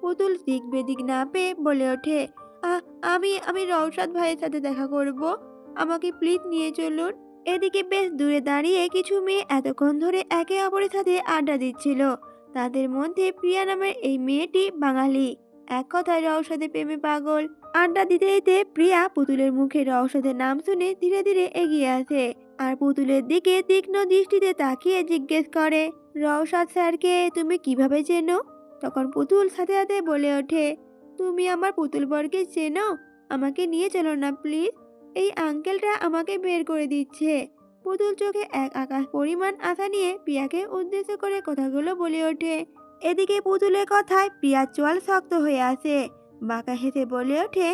পুতুল দিক বেদিক না পেয়ে বলে ওঠে, আমি আমি রওশাদ ভাইয়ের সাথে দেখা করব। আমাকে প্লিজ নিয়ে চলুন। এদিকে বেশ দূরে দাঁড়িয়ে কিছু মেয়ে এতক্ষণ ধরে একে অপরের সাথে আড্ডা দিচ্ছিল। তাদের মধ্যে প্রিয়া নামের এই মেয়েটি বাঙালি, এক কথায় রওশাদের প্রেমে পাগল। আড্ডা দিতে দিতে প্রিয়া পুতুলের মুখে রওশাদের নাম শুনে ধীরে ধীরে এগিয়ে আসে আর পুতুলের দিকে তীক্ষ্ণ দৃষ্টিতে তাকিয়ে জিজ্ঞেস করে, রওশাদ স্যারকে তুমি কিভাবে চেনো? তখন পুতুল সাথে সাথে বলে ওঠে, তুমি আমার পুতুল বরকে চেনো? আমাকে নিয়ে চলো না প্লিজ, এই আঙ্কেলটা আমাকে বের করে দিচ্ছে। পুতুল চোখে এক আকাশ পরিমাণ আশা নিয়ে প্রিয়াকে উদ্দেশ্য করে কথাগুলো বলে ওঠে। এদিকে পুতুলের কথায় প্রিয়ার চোয়াল শক্ত হয়ে আসে। বাঁকা হেসে বলে ওঠে,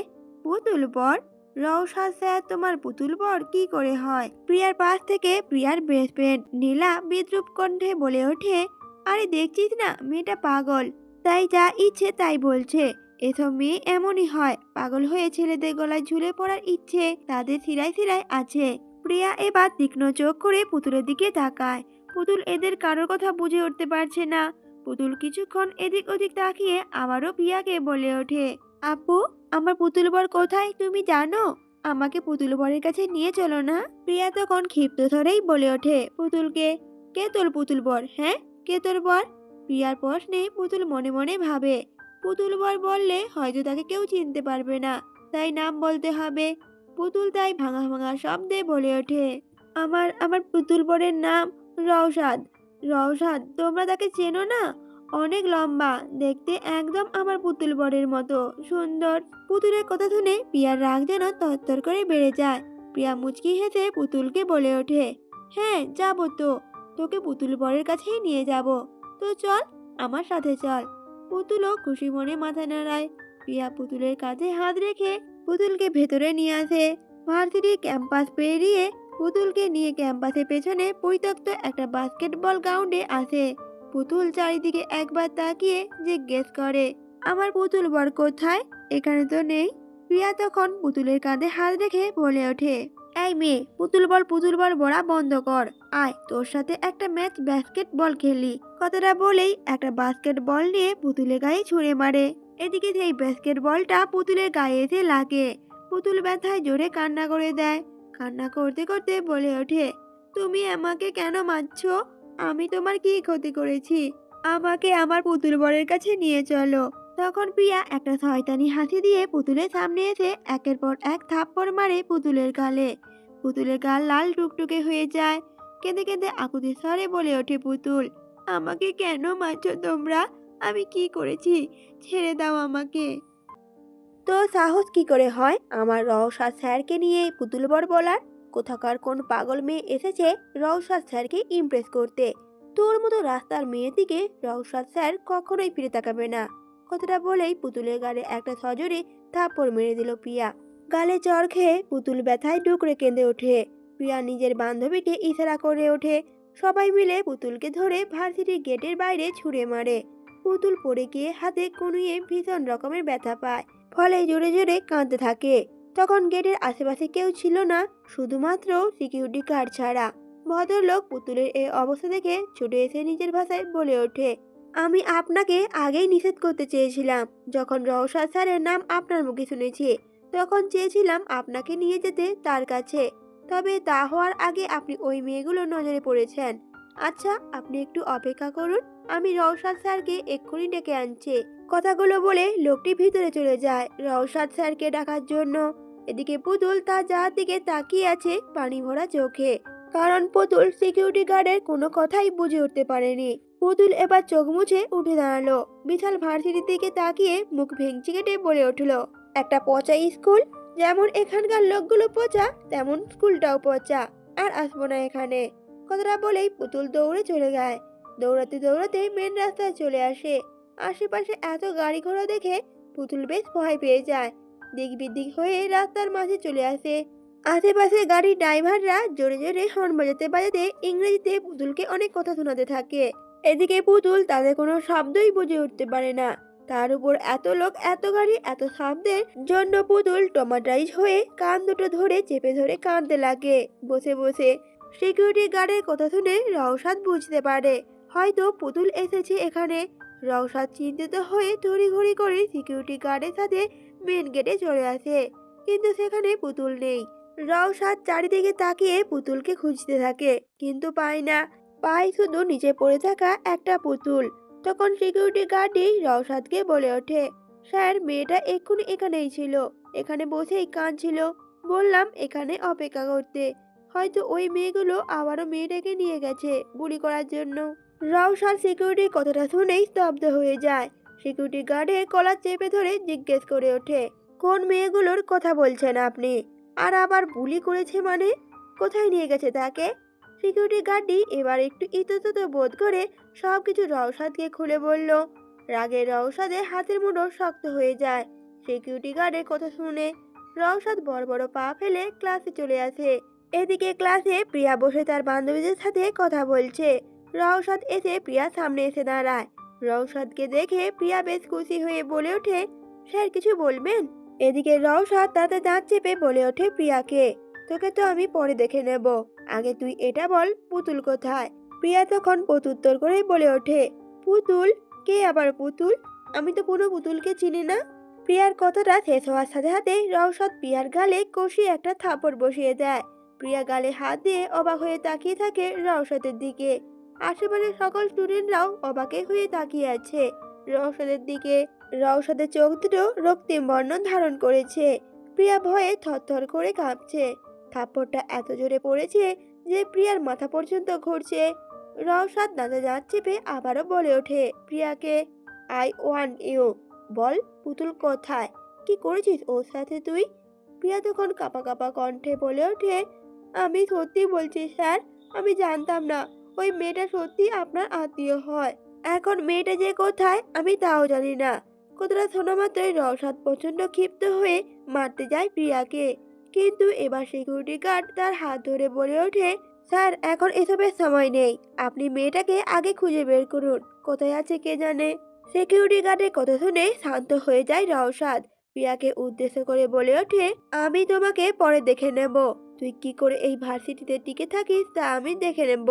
পুতুল বর? রওশাদ স্যার তোমার পুতুল বর কি করে হয়? প্রিয়ার পাশ থেকে প্রিয়ার বেস্ট ফ্রেন্ড নীলা বিদ্রুপ কণ্ঠে বলে ওঠে, আরে দেখছিস না মেয়েটা পাগল, তাই যা ইচ্ছে তাই বলছে। এসব মেয়ে এমনই হয়, পাগল হয়ে ছেলেদের গলায় ঝুলে পড়ার ইচ্ছে তাদের শিরায় শিরায় আছে। প্রিয়া এবার তীক্ষ্ণ চোখ করে পুতুলের দিকে তাকায়। পুতুল এদের কারোর কথা বুঝে উঠতে পারছে না। পুতুল কিছুক্ষণ এদিক ওদিক তাকিয়ে আবারও প্রিয়াকে বলে ওঠে, আপু, আমার পুতুল বর কোথায় তুমি জানো? আমাকে পুতুল বরের কাছে নিয়ে চলো না। প্রিয়া তখন ক্ষিপ্ত ধরেই বলে ওঠে পুতুলকে, কে তোর পুতুল বর? হ্যাঁ, কে তোর বর? প্রিয়ার প্রশ্নে পুতুল মনে মনে ভাবে, পুতুল বর বললে হয়তো তাকে কেউ চিনতে পারবে না, তাই নাম বলতে হবে। পুতুল তাই ভাঙা ভাঙা শব্দে বলে ওঠে, আমার আমার পুতুল বরের নাম রওশাদ। রওশাদ, তোমরা তাকে চেনো না? অনেক লম্বা, দেখতে একদম আমার পুতুল বরের মতো সুন্দর। পুতুলের কথা শুনে প্রিয়ার রাগ যেন তরতর করে বেড়ে যায়। প্রিয়া মুচকি হেসে পুতুলকে বলে ওঠে, হ্যাঁ যাবো তো, তোকে পুতুল বরের কাছেই নিয়ে যাব। তো চল, আমার সাথে চল। পুতুলও খুশি মনে মাথা নাড়ায়। প্রিয়া পুতুলের কাঁধে হাত রেখে পুতুলকে ভেতরে নিয়ে আসে। ভার্সিটি ক্যাম্পাস পেরিয়ে পুতুলকে নিয়ে ক্যাম্পাসের পেছনে পরিত্যক্ত একটা বাস্কেটবল গ্রাউন্ডে আসে। পুতুল চারিদিকে একবার তাকিয়ে জিজ্ঞেস করে, আমার পুতুল বর কোথায়? এখানে তো নেই। প্রিয়া তখন পুতুলের কাঁধে হাত রেখে বলে ওঠে, এই মেয়ে, পুতুল বল বলা বন্ধ কর। আয়, তোর সাথে একটা ম্যাচ বাস্কেটবল খেলি। কথাটা বলেই একটা বাস্কেটবল নিয়ে পুতুলের গায়ে ছুঁড়ে মারে। এদিকে সেই বাস্কেটবলটা পুতুলের গায়ে এসে লাগে। পুতুল ব্যথায় জোরে কান্না করে দেয়। কান্না করতে করতে বলে ওঠে, তুমি আমাকে কেন মারছো? আমি তোমার কি ক্ষতি করেছি? আমাকে আমার পুতুল বরের কাছে নিয়ে চলো। তখন প্রিয়া একটা শয়তানি হাসি দিয়ে পুতুলের সামনে এসে একের পর এক থাপ্পড় মারে পুতুলের গালে। পুতুলের গাল লাল টুকটুকে হয়ে যায়। কেঁদে কেঁদে আকুতি স্বরে বলে ওঠে পুতুল, আমাকে কেন মারছো তোমরা? আমি কি করেছি? ছেড়ে দাও আমাকে। তো সাহস কি করে হয় আমার রওশাদ স্যারকে নিয়ে পুতুল বর বলার? কোথাকার কোন পাগল মেয়ে এসেছে রওশাদ স্যারকে ইমপ্রেস করতে? তোর মতো রাস্তার মেয়েদিকে রওশাদ স্যার কখনোই ফিরে তাকাবে না। কথাটা বলেই পুতুলের গালে একটা সজোরে থাপ্পড় মেরে দিল প্রিয়া। গালে চড় খেয়ে পুতুল ব্যথায় ডুকরে কেঁদে ওঠে। প্রিয়া নিজের বান্ধবীকে ইশারা করে ওঠে। সবাই মিলে পুতুলকে ধরে ভার্সিটির গেটের বাইরে ছুঁড়ে মারে। পুতুল পড়ে গিয়ে হাতে কনুইয়ে ভীষণ রকমের ব্যথা পায়, ফলে জোরে জোরে কাঁদতে থাকে। তখন গেটের আশেপাশে কেউ ছিল না, শুধুমাত্র সিকিউরিটি গার্ড ছাড়া। ভদ্রলোক পুতুলের এই অবস্থা দেখে ছুটে এসে নিজের ভাষায় বলে ওঠে, আমি আপনাকে আগেই নিষেধ করতে চেয়েছিলাম। যখন রওশাদ স্যারের নাম আপনার মুখে শুনেছি, তখন চেয়েছিলাম আপনাকে নিয়ে যেতে তার কাছে। তবে তা হওয়ার আগে আপনি ওই মেয়েগুলো নজরে পড়েছেন। আচ্ছা, আপনি একটু অপেক্ষা করুন, আমি রওশাদ স্যারকে এক্ষুনি ডেকে আনছি। কথাগুলো বলে লোকটি ভিতরে চলে যায় রওশাদ স্যারকে ডাকার জন্য। এদিকে পুতুল তার যার দিকে তাকিয়ে আছে পানি ভরা চোখে, কারণ পুতুল সিকিউরিটি গার্ডের কোনো কথাই বুঝে উঠতে পারেনি। পুতুল এবার চোখ মুছে উঠে দাঁড়ালো। বিশাল ভার্সিটির দিকে তাকিয়ে মুখ ভেঙচি কেটে বলে উঠল, একটা পচা স্কুল! যেমন এখানকার লোকগুলো পচা, তেমন স্কুলটাও পচা। আর আসবো না এখানে। কথাটা বলেই পুতুল দৌড়ে চলে যায়। দৌড়াতে দৌড়াতে মেন রাস্তায় চলে আসে। আশেপাশে এত গাড়ি ঘোড়া দেখে পুতুল বেশ ভয় পেয়ে যায়। দিক বিদিক হয়ে রাস্তার মাঝে চলে আসে। আশেপাশে গাড়ির ড্রাইভাররা জোরে জোরে হর্ন বাজাতে বাজাতে ইংরেজিতে পুতুলকে অনেক কথা শোনাতে থাকে। এদিকে পুতুল তাদের কোনো শব্দই বুঝে উঠতে পারে না। তার উপর এত লোক, এত গাড়ি, এত শব্দের জন্য পুতুল টমাটাইজ হয়ে কান দুটো ধরে চেপে ধরে কাঁদতে লাগে বসে বসে। সিকিউরিটি গার্ডের কথা শুনে রওশাদ বুঝতে পারে হয়তো পুতুল এসেছে এখানে। রওশাদ চিন্তিত হয়ে তড়িঘড়ি করে সিকিউরিটি গার্ডের সাথে মেন গেটে চলে আসে, কিন্তু সেখানে পুতুল নেই। রওশাদ চারিদিকে তাকিয়ে পুতুলকে খুঁজতে থাকে, কিন্তু পায় না। পায় শুধু নিচে পড়ে থাকা একটা পুতুল। তখন সিকিউরিটি গার্ডই রওশাদকে বলে ওঠে, স্যার, মেয়েটা এক্ষুনি এখানেই ছিল, এখানে বসেই কাঁদছিল। বললাম এখানে অপেক্ষা করতে, হয়তো ওই মেয়েগুলো আবারও মেয়েটাকে নিয়ে গেছে গুলি করার জন্য। রওশাদ সিকিউরিটির কথাটা শুনেই স্তব্ধ হয়ে যায়। সিকিউরিটি গার্ডের কলার চেপে ধরে জিজ্ঞেস করে ওঠে, কোন মেয়েগুলোর কথা বলছেন আপনি? আর আবার বুলি করেছে মানে? কোথায় নিয়ে গেছে তাকে? সিকিউরিটি গার্ডটি এবার একটু ইতস্তত বোধ করে সবকিছু রওশাদকে খুলে বলল। রাগে রওশাদের হাতের মুঠো শক্ত হয়ে যায়। সিকিউরিটি গার্ডের কথা শুনে রওশাদ বড় বড় পা ফেলে ক্লাসে চলে আসে। এদিকে ক্লাসে প্রিয়া বসে তার বান্ধবীদের সাথে কথা বলছে। রওশাদ এসে প্রিয়ার সামনে এসে দাঁড়ায়। রওশাদকে দেখে প্রিয়া বেশ খুশি হয়ে বলে ওঠে, স্যার কিছু বলবেন? এদিকে রওশাদ তাতে দাঁত চেপে বলে ওঠে প্রিয়াকে, তোকে তো আমি পরে দেখে নেব, আগে তুই এটা বল পুতুল কোথায়? প্রিয়া তখন প্রত্যুত্তর করে বলে ওঠে, পুতুল? কে আবার পুতুল? আমি তো কোনো পুতুলকে চিনি না। প্রিয়ার কথাটা শেষ হওয়ার সাথে সাথে রওশাদ প্রিয়ার গালে কষিয়ে একটা থাপড় বসিয়ে দেয়। প্রিয়া গালে হাত দিয়ে অবাক হয়ে তাকিয়ে থাকে রওশাদের দিকে। আশেপাশের সকল স্টুডেন্টরাও অবাকে হয়ে তাকিয়ে আছে রওশাদের দিকে। রওশাদের চোখ দুটো রক্তিম বর্ণ ধারণ করেছে। প্রিয়া ভয়ে থরথর করে কাঁপছে। থাপ্পড়টা এত জোরে পড়েছে যে প্রিয়ার মাথা পর্যন্ত ঘুরছে। রওশাদ দাঁতে দাঁত চেপে আবারও বলে ওঠে প্রিয়াকে, আই ওয়ান্ট ইউ। বল পুতুল কোথায়? কি করেছিস ওর সাথে তুই? প্রিয়া তখন কাঁপা কাঁপা কণ্ঠে বলে ওঠে, আমি সত্যি বলছি স্যার, আমি জানতাম না ওই মেয়েটা সত্যি আপনার আত্মীয় হয়। এখন মেয়েটা যে কোথায় আমি তাও জানি না। কথাটা শোনা মাত্রই রওশাদ প্রচন্ড ক্ষিপ্ত হয়ে মারতে যায় প্রিয়াকে। কিন্তু এবার সিকিউরিটি গার্ড তার হাত ধরে বলে ওঠে, স্যার এখন এসবের সময় নেই, আপনি মেয়েটাকে আগে খুঁজে বের করুন, কোথায় আছে কে জানে। সিকিউরিটি গার্ডের কথা শুনে শান্ত হয়ে যায় রওশাদ। প্রিয়াকে উদ্দেশ্য করে বলে ওঠে, আমি তোমাকে পরে দেখে নেব, তুই কি করে এই ভার্সিটিতে টিকে থাকিস তা আমি দেখে নেব।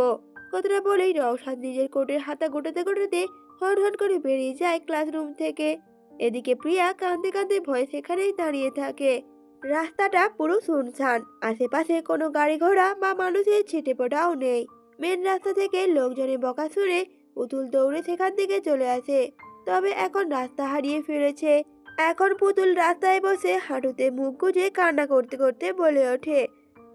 কথাটা বলেই রওশাদ নিজের কোটের হাতা গোটাতে গোটাতে হন হন করে বেরিয়ে যায় ক্লাসরুম থেকে। এদিকে প্রিয়া কাঁদতে কাঁদতে ভয়ে সেখানেই দাঁড়িয়ে থাকে। রাস্তাটা পুরো শুনশান, আশেপাশে কোনো গাড়ি ঘোড়া বা মানুষের ছিটেফোঁটাও নেই। মেন রাস্তা থেকে লোকজনের বকা শুনে পুতুল দৌড়ে সেখান থেকে চলে আসে। তবে এখন রাস্তা হারিয়ে ফেলেছে। এখন পুতুল রাস্তায় বসে হাঁটুতে মুখ গুজে কান্না করতে করতে বলে ওঠে,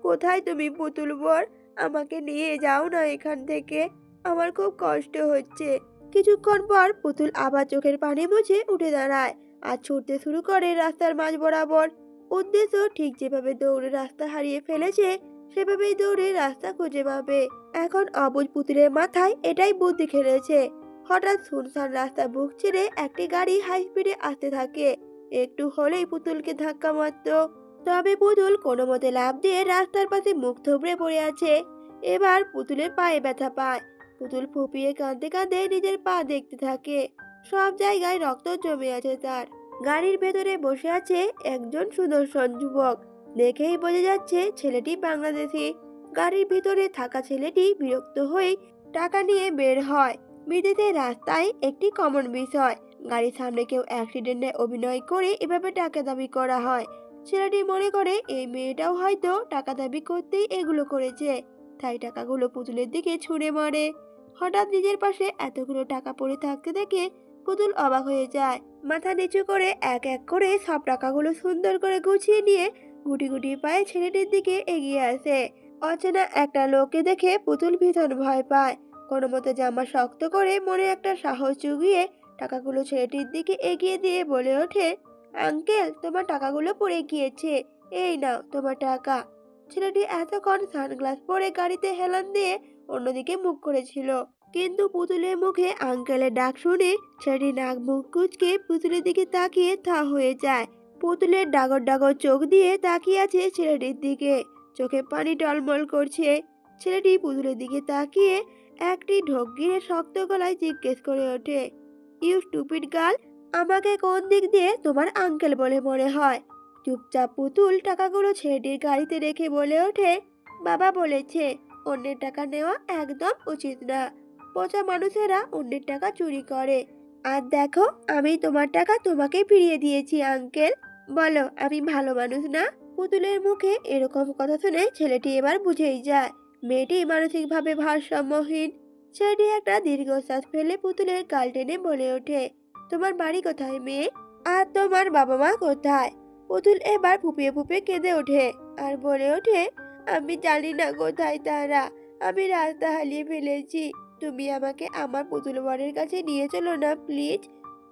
কোথায় তুমি পুতুল বর? আমাকে নিয়ে যাও না এখান থেকে, আমার খুব কষ্ট হচ্ছে। কিছুক্ষণ পর পুতুল আবার চোখের পানি মুছে উঠে দাঁড়ায় আর ছুটতে শুরু করে রাস্তার মাঝ বরাবর। উদ্দেশ্য ঠিক যেভাবে দৌড়ে রাস্তা হারিয়ে ফেলেছে সেভাবেই দৌড়ে রাস্তা খুঁজে পাবে। এখন অবুঝ পুতুলের মাথায় এটাই বুদ্ধি খেলেছে। হঠাৎ শুনশান রাস্তা বুক ছেড়ে একটি গাড়ি হাই স্পিডে আসতে থাকে। একটু হলেই পুতুলকে ধাক্কা মারত। তবে পুতুল কোনো মতে লাফ দিয়ে রাস্তার পাশে মুখ থুবড়ে পড়ে আছে। এবার পুতুলের পায়ে ব্যথা পায়। পুতুল ফুপিয়ে কাঁদতে কাঁদতে নিজের পা দেখতে থাকে। সব জায়গায় রক্ত জমে আছে তার। গাড়ির ভেতরে বসে আছে একজন সুদর্শন যুবক। দেখেই বোঝা যাচ্ছে ছেলেটি বাংলাদেশি। গাড়ির ভিতরে থাকা ছেলেটি বিরক্ত হয়ে টাকা নিয়ে বের হয়। বিদেশের রাস্তায় একটি কমন বিষয়, গাড়ির সামনে কেউ অ্যাক্সিডেন্টে অভিনয় করে এভাবে টাকা দাবি করা হয়। ছেলেটি মনে করে এই মেয়েটাও হয়তো টাকা দাবি করতেই এগুলো করেছে, তাই টাকাগুলো পুতুলের দিকে ছুঁড়ে মারে। হঠাৎ নিজের পাশে এতগুলো টাকা পড়ে থাকতে দেখে পুতুল অবাক হয়ে যায়। মাথা নিচু করে এক এক করে সব টাকাগুলো সুন্দর করে গুছিয়ে নিয়ে গুটি গুটি পায়ে ছেলেটির দিকে এগিয়ে আসে। অচেনা একটা লোককে দেখে পুতুল ভীষণ ভয় পায়। কোনো মতে জামা শক্ত করে মনে একটা সাহস জুগিয়ে টাকাগুলো ছেলেটির দিকে এগিয়ে দিয়ে বলে ওঠে, আঙ্কেল তোমার টাকাগুলো পড়ে গিয়েছে, এই নাও তোমার টাকা। ছেলেটি এতক্ষণ সানগ্লাস পরে গাড়িতে হেলান দিয়ে অন্যদিকে মুখ করেছিল, কিন্তু পুতুলের মুখে আঙ্কেলের ডাক শুনে ছেলেটি নাক মুখ কুচকে পুতুলের দিকে তাকিয়ে থা হয়ে যায়। পুতুলের ডাগর ডাগর চোখ দিয়ে তাকিয়ে আছে ছেলেটির দিকে, চোখে পানি টলমল করছে। ছেলেটি পুতুলের দিকে তাকিয়ে একটি ঢোক গিরে শক্ত গলায় জিজ্ঞেস করে ওঠে, ইউ স্টুপিড গার্ল, আমাকে কোন দিক দিয়ে তোমার আঙ্কেল বলে মনে হয়? চুপচাপ পুতুল টাকাগুলো ছেলেটির গাড়িতে রেখে বলে ওঠে, বাবা বলেছে অন্যের টাকা নেওয়া একদম উচিত না, পচা মানুষেরা অন্যের টাকা চুরি করে। আর দেখো আমি তোমার টাকা তোমাকে ফিরিয়ে দিয়েছি আঙ্কেল, বলো আমি ভালো মানুষ না? পুতুলের মুখে এরকম কথা শুনে ছেলেটি এবার বুঝেই যায় মেয়েটি মানসিকভাবে ভারসাম্যহীন। ছেলেটি একটা দীর্ঘশ্বাস ফেলে পুতুলের গাল টেনে বলে ওঠে, তোমার বাড়ি কোথায় মেয়ে? আর তোমার বাবা মা কোথায়? পুতুল এবার ফুপিয়ে ফুপিয়ে কেঁদে ওঠে আর বলে ওঠে, আমি জানি না কোথায় তারা, আমি রাস্তা হারিয়ে ফেলেছি। তুমি আমাকে আমার পুতুল বরের কাছে নিয়ে চলো না প্লিজ।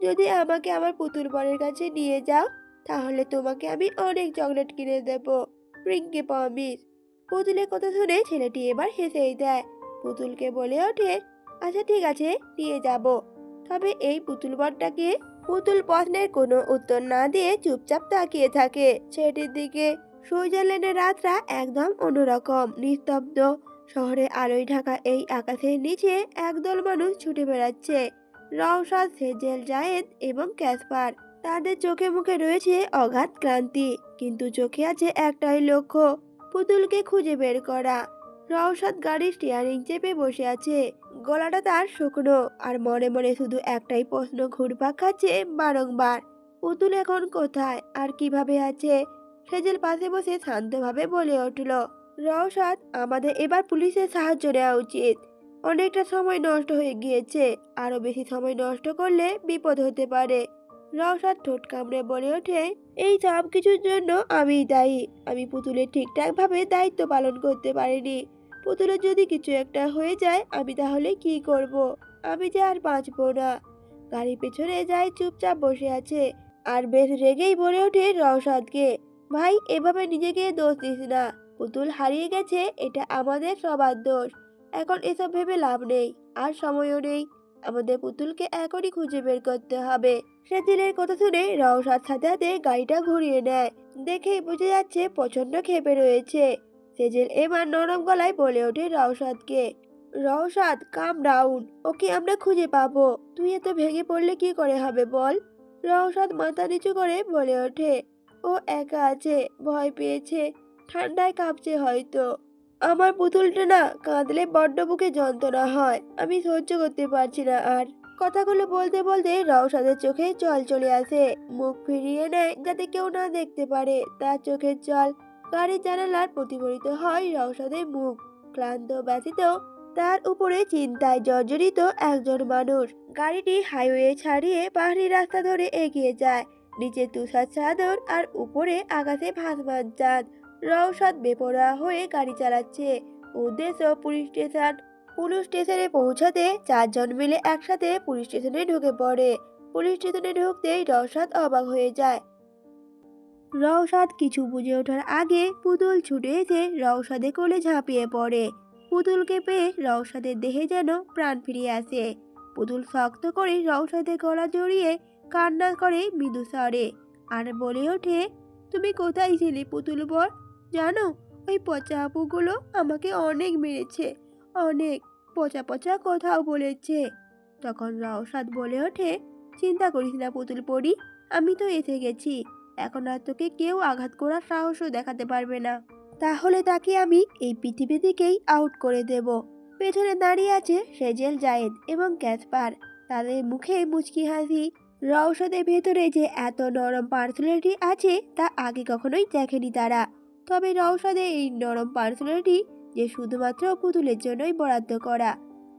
যদি আমাকে আমার পুতুল বরের কাছে নিয়ে যাও তাহলে তোমাকে আমি অনেক চকলেট কিনে দেব। রিঙ্কি প্রমিস। পুতুলের কথা শুনে ছেলেটি এবার হেসেই দেয়। পুতুলকে বলে ওঠে, আচ্ছা ঠিক আছে, নিয়ে যাব। তবে এই পুতুল বরটাকে? পুতুল প্রশ্নের কোনো উত্তর না দিয়ে চুপচাপ তাকিয়ে থাকে ছেলেটির দিকে। সুইজারল্যান্ডের রাতটা একদম অন্যরকম, নিস্তব্ধ। শহরে আলোয় ঢাকা এই আকাশের নিচে একদল মানুষ ছুটে বেড়াচ্ছে। রওশাদ, সেজেল, জায়েদ এবং ক্যাসপার। তাদের চোখে মুখে রয়েছে অগাধ ক্লান্তি, কিন্তু চোখে আছে একটাই লক্ষ্য, পুতুলকে খুঁজে বের করা। রওশাদ গাড়ির স্টিয়ারিং চেপে বসে আছে, গলাটা তার শুকনো, আর মনে মনে শুধু একটাই প্রশ্ন ঘুরপাক খাচ্ছে বারংবার, পুতুল এখন কোথায় আর কিভাবে আছে? সেজেল পাশে বসে শান্তভাবে বলে উঠল, রওশাদ, আমাদের এবার পুলিশের সাহায্য নেওয়া উচিত। অনেকটা সময় নষ্ট হয়ে গিয়েছে, আরো বেশি সময় নষ্ট করলে বিপদ হতে পারে। রওশাদ ঠোঁট কামড়ে বলে ওঠে, এই সব কিছুর জন্য আমিই দায়ী। আমি পুতুলের ঠিকঠাক ভাবে দায়িত্ব পালন করতে পারিনি। পুতুলের যদি কিছু একটা হয়ে যায় আমি তাহলে কি করব? আমি যে আর বাঁচবো না। গাড়ির পেছনে যাই চুপচাপ বসে আছে আর বেশ রেগেই বলে ওঠে রওশাদকে, ভাই এভাবে নিজেকে দোষ দিস না। পুতুল হারিয়ে গেছে, এটা আমাদের সবার দোষ। এখন এসব ভেবে লাভ নেই, আর সময়ও নেই। আমাদের পুতুলকে এখনই খুঁজে বের করতে হবে। সেদিনের কথা শুনে রওশাদ সাথে সাথে গাড়িটা ঘুরিয়ে নেয়। দেখেই বুঝে যাচ্ছে প্রচন্ড ক্ষেপে রয়েছে। সেজেল এবার নরম গলায় বলে ওঠে রওশাদকে, রওশাদ কাম ডাউন, ওকে আমরা খুঁজে পাবো। তুই এত ভেঙে পড়লে কি করে হবে বল? রওশাদ মাথা নিচু করে বলে ওঠে, ও একা আছে, ভয় পেয়েছে, ঠান্ডায় কাঁপছে হয়তো। আমার পুতুলটা না কাঁদলে বড্ড বুকে যন্ত্রণা হয়, আমি সহ্য করতে পারছি না আর। কথাগুলো বলতে বলতে রওশাদের চোখে জল চলে আসে, মুখ ফিরিয়ে নেয় যাতে কেউ না দেখতে পারে তার চোখের জল। গাড়ির জানালার প্রতিফলিত হয় রওশাদের মুখ, ক্লান্ত ব্যথিত, তার উপরে চিন্তায় জর্জরিত একজন মানুষ। গাড়িটি হাইওয়ে ছাড়িয়ে পাহাড়ি রাস্তা ধরে এগিয়ে যায়, নিচে তুষার চাদর আর উপরে আকাশে ভাসমান চাঁদ। রওশাদ বেপরোয়া হয়ে গাড়ি চালাচ্ছে, উদ্দেশ্য পুলিশ স্টেশন। পুলিশ স্টেশনে পৌঁছাতে চারজন মিলে একসাথে পুলিশ স্টেশনে ঢুকে পড়ে। পুলিশ স্টেশনে ঢুকতেই রওশাদ অবাক হয়ে যায়। রওশাদ কিছু বুঝে ওঠার আগে পুতুল ছুটে এসে রওশাদের কোলে ঝাঁপিয়ে পড়ে। পুতুলকে পেয়ে রওশাদের দেহে যেন প্রাণ ফিরিয়ে আসে। পুতুল শক্ত করে রওশাদের গলা জড়িয়ে কান্না করে মৃদু স্বরে, আর বলে ওঠে, তুমি কোথায় ছিলে পুতুল বর? জানো, ওই পচা আপুগুলো আমাকে অনেক মেরেছে, অনেক পচা পচা কথাও বলেছে। তখন রওশাদ বলে ওঠে, চিন্তা করিস না পুতুল পরি, আমি তো এসে গেছি। এখন আর তোকে কেউ আঘাত করার সাহসও দেখাতে পারবে না। তাহলে তাকে আমি এই পৃথিবী থেকেই আউট করে দেব। পেছনে দাঁড়িয়ে আছে সেজেল, জায়েদ এবং ক্যাসপার, তাদের মুখে মুচকি হাসি। রওশাদের ভেতরে যে এত নরম পার্সোনালিটি আছে তা আগে কখনোই দেখেনি তারা। তবে রওশাদের এই নরম পার্সোনালিটি যে শুধুমাত্র পুতুলের জন্যই বরাদ্দ করা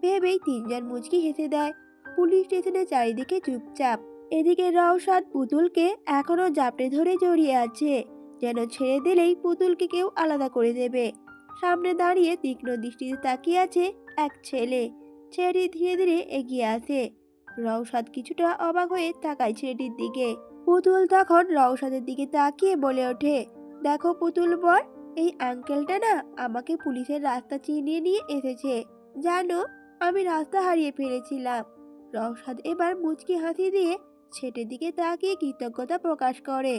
ভেবেই তিনজন মুচকি হেসে দেয়। পুলিশ স্টেশনের চারিদিকে চুপচাপ। এদিকে রওশাদ পুতুলকে এখনো জাপটে ধরে জড়িয়ে আছে, যেন ছেড়ে দিলেই পুতুলকে কেউ আলাদা করে দেবে। সামনে দাঁড়িয়ে তীক্ষ্ণ দৃষ্টিতে তাকিয়ে আছে এক ছেলে। ছেলেটি ধীরে ধীরে এগিয়ে আসে। রওশাদ কিছুটা অবাক হয়ে তাকায় ছেলেটির দিকে। পুতুল তখন রওশাদের দিকে তাকিয়ে বলে ওঠে, দেখো পুতুল বর, এই আঙ্কেলটা না আমাকে পুলিশের রাস্তা চিনিয়ে নিয়ে এসেছে। জানো, আমি রাস্তা হারিয়ে ফেলেছিলাম। রওশাদ এবার মুচকি হাসি দিয়ে ছেলেটির দিকে তাকিয়ে কৃতজ্ঞতা প্রকাশ করে।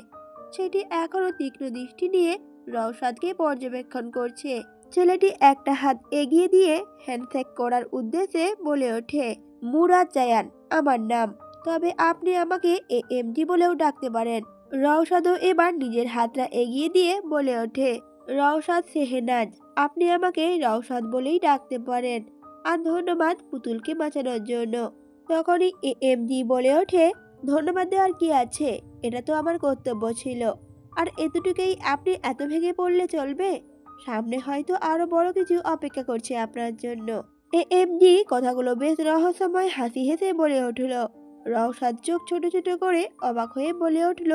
সেটি এখনো তীক্ষ্ণ দৃষ্টি নিয়ে রওশাদকে পর্যবেক্ষণ করছে। ছেলেটি একটা হাত এগিয়ে দিয়ে হ্যান্ডশেক করার উদ্দেশ্যে বলে ওঠে, মুরাদ জায়ান আমার নাম, তবে আপনি আমাকে এএমজি বলেও ডাকতে পারেন। রওশাদও এবার নিজের হাতটা এগিয়ে দিয়ে বলে ওঠে, রওশাদ শেহনাজ, আপনি আমাকে রওশাদ বলেই ডাকতে পারেন। আর ধন্যবাদ পুতুলকে বাঁচানোর জন্য। তখনই এএমজি বলে ওঠে, ধন্যবাদ দেওয়ার কি আছে, এটা তো আমার কর্তব্য ছিল। আর এতটুকুই আপনি এত ভেঙে পড়লে চলবে? সামনে হয়তো আরো বড় কিছু অপেক্ষা করছে আপনার জন্য। এএমডি কথাগুলো বেশ রহস্যময় হাসি হেসে বলে উঠল। রওশাদ চোখ ছোট ছোট করে অবাক হয়ে বলে উঠল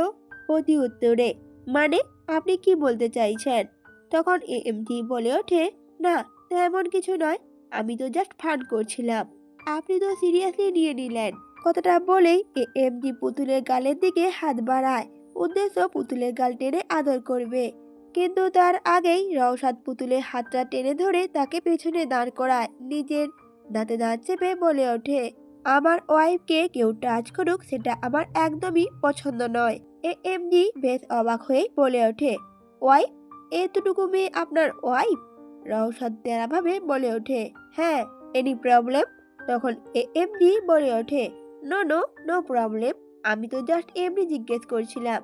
প্রতি উত্তরে, মানে আপনি কি বলতে চাইছেন? তখন এএমডি বলে ওঠে, না তেমন কিছু নয়, আমি তো জাস্ট ফান করছিলাম। আপনি তো সিরিয়াসলি নিয়ে নিলেন। কথাটা বলেই এএমডি পুতুলের গালের দিকে হাত বাড়ায়, উদ্দেশ্য পুতুলের গাল টেনে আদর করবে। কিন্তু তার আগেই রওশাদ পুতুলের হাতটা টেনে ধরে তাকে পেছনে দাঁড় করায়, নিজের দাঁতে দাঁত চেপে বলে ওঠে, আমার ওয়াইফকে কেউ টাচ করুক সেটা আমার একদমই পছন্দ নয়। এএমডি বেশ অবাক হয়ে বলে ওঠে, ওয়াইফ? এতটুকু মেয়ে আপনার ওয়াইফ? রওশাদ তেরাভাবে বলে ওঠে, হ্যাঁ, এনি প্রবলেম? তখন এএমডি বলে ওঠে, নো নো, নো প্রবলেম, আমি তো জাস্ট এমনি জিজ্ঞেস করছিলাম।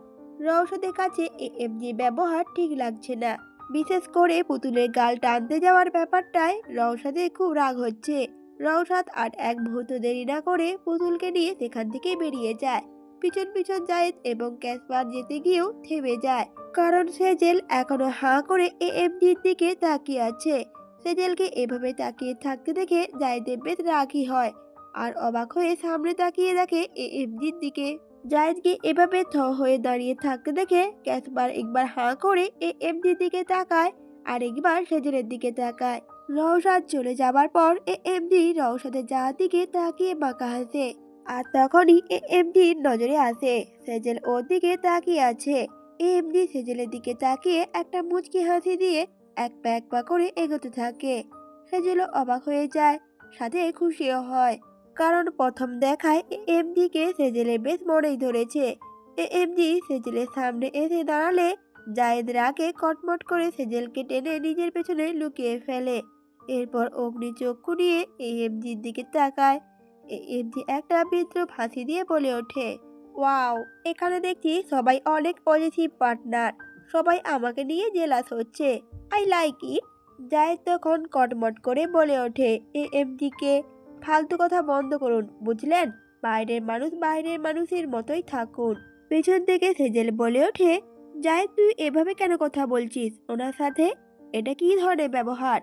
রওশাদের কাছে এএমজি ব্যবহার ঠিক লাগছে না, বিশেষ করে পুতুলের গাল টানতে যাওয়ার ব্যাপারটায় রওশাদের খুব রাগ হচ্ছে। রওশাদ আর এক মুহূর্ত দেরি না করে পুতুলকে নিয়ে সেখান থেকে বেরিয়ে যায়। পিছন পিছন জায়েদ এবং ক্যাসপার যেতে গিয়েও থেমে যায়, কারণ সেজেল এখনো হাঁ করে এএমজির দিকে তাকিয়ে আছে। সেজেলকে এভাবে তাকিয়ে থাকতে দেখে জায়েদের বেশ রাগই হয়, আর অবাক হয়ে সামনে তাকিয়ে দেখে এএমজির দিকে। জায়েদকে এভাবে থ হয়ে দাঁড়িয়ে থাকতে দেখে ক্যাসপার একবার হাঁ করে এএমজির দিকে তাকায়, আর একবার সেজেলের দিকে তাকায়। রওশাদ চলে যাবার পর এএমজি রওশাদের যাওয়ার দিকে তাকিয়ে বাঁকা হাসে, আর তখনই এএমজির নজরে আসে সেজেল ওর দিকে তাকিয়ে আছে। এএমজি সেজেলের দিকে তাকিয়ে একটা মুচকি হাসি দিয়ে এক পা এক পা করে এগোতে থাকে। সেজেলও অবাক হয়ে যায়, সাথে খুশিও হয়, কারণ প্রথম দেখায় এএমজিকে সেজেলে বেশ মনেই ধরেছে। এএমজি সেজেলের সামনে এসে দাঁড়ালে জায়েদ রাগে কটমট করে সেজেলকে টেনে নিজের পেছনে লুকিয়ে ফেলে। এরপর অগ্নি চক্ষু নিয়ে এএমজির দিকে তাকায়। এএমজি একটা বিদ্রুপ হাসি দিয়ে বলে ওঠে, ওয়াও, এখানে দেখছি সবাই অনেক পজিটিভ পার্টনার, সবাই আমাকে নিয়ে জেলাস হচ্ছে, আই লাইক ইট। জায়েদ তখন কটমট করে বলে ওঠে এএমজিকে, ফালতু কথা বন্ধ করুন বুঝলেন, বাইরের মানুষ বাইরের মানুষের মতোই থাকুন। পেছন থেকে সেজেল বলে ওঠে, জায়েদ তুই এভাবে কেন কথা বলছিস ওনার সাথে? এটা কি ধরনের ব্যবহার?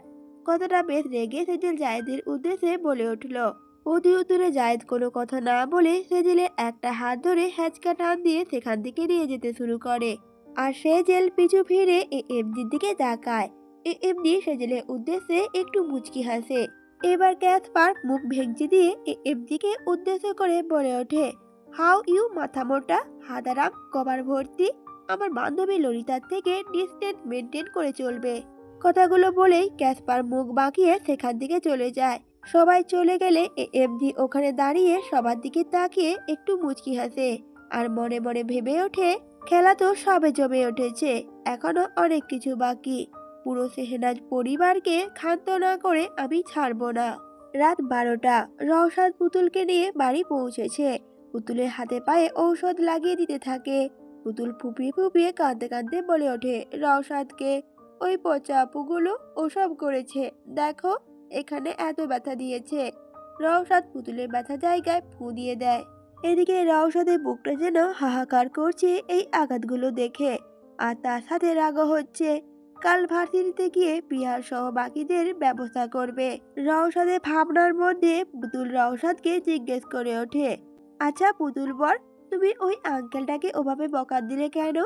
কথাটা বেশ রেগে সেজেল জায়েদের উদ্দেশ্যে বলে উঠল। অতি উত্তরে জায়েদ কোনো কথা না বলে সেজেলের একটা হাত ধরে হ্যাচকা টান দিয়ে সেখান থেকে নিয়ে যেতে শুরু করে, আর সেজেল পিছু ফিরে এএমজির দিকে তাকায়। এএমজি সেজেলের উদ্দেশ্যে একটু মুচকি হাসে। এবার ক্যাসপার মুখ ভেঙচি দিয়ে এএমজিকে উদ্দেশ্য করে বলে ওঠে, হাউ ইউ মাথা মোটা হাদারাম কভার ভর্তি, আমার বান্ধবী ললিতার থেকে ডিস্টেন্স মেনটেন করে চলবে। কথাগুলো বলেই ক্যাসপার মুখ বাঁকিয়ে সেখান থেকে চলে যায়। সবাই চলে গেলে এএমজি ওখানে দাঁড়িয়ে সবার দিকে তাকিয়ে একটু মুচকি হাসে, আর মনে মনে ভেবে ওঠে, খেলা তো সবে জমে উঠেছে, এখনো অনেক কিছু বাকি, পুরো শেহনাজ পরিবারকে ক্ষান্ত না করে আমি ছাড়বো না। রাত 12টা, রওশাদ পুতুলকে নিয়ে বাড়ি পৌঁছেছে। পুতুলের হাতে পায়ে ঔষধ লাগিয়ে দিতে থাকে। পুতুল ফুপিয়ে ফুপিয়ে কাঁদতে কাঁদতে বলে ওঠে রওশাদকে, ওই পচা আপুগুলো ওসব করেছে, দেখো এখানে এত ব্যথা দিয়েছে। রওশাদ পুতুলের ব্যথা জায়গায় ফু দিয়ে দেয়। এদিকে রওশাদের বুকটা যেন হাহাকার করছে এই আঘাতগুলো দেখে, আর তার সাথে রাগও হচ্ছে। কাল ভার্সিটিতে গিয়ে পিয়ার সহ বাকিদের ব্যবস্থা করবে। রওশাদের ভাবনার মধ্যে পুতুল রওশাদকে জিজ্ঞেস করে ওঠে, আচ্ছা পুতুল বর, তুমি ওই আঙ্কেলটাকে ওভাবে বকা দিলে কেন?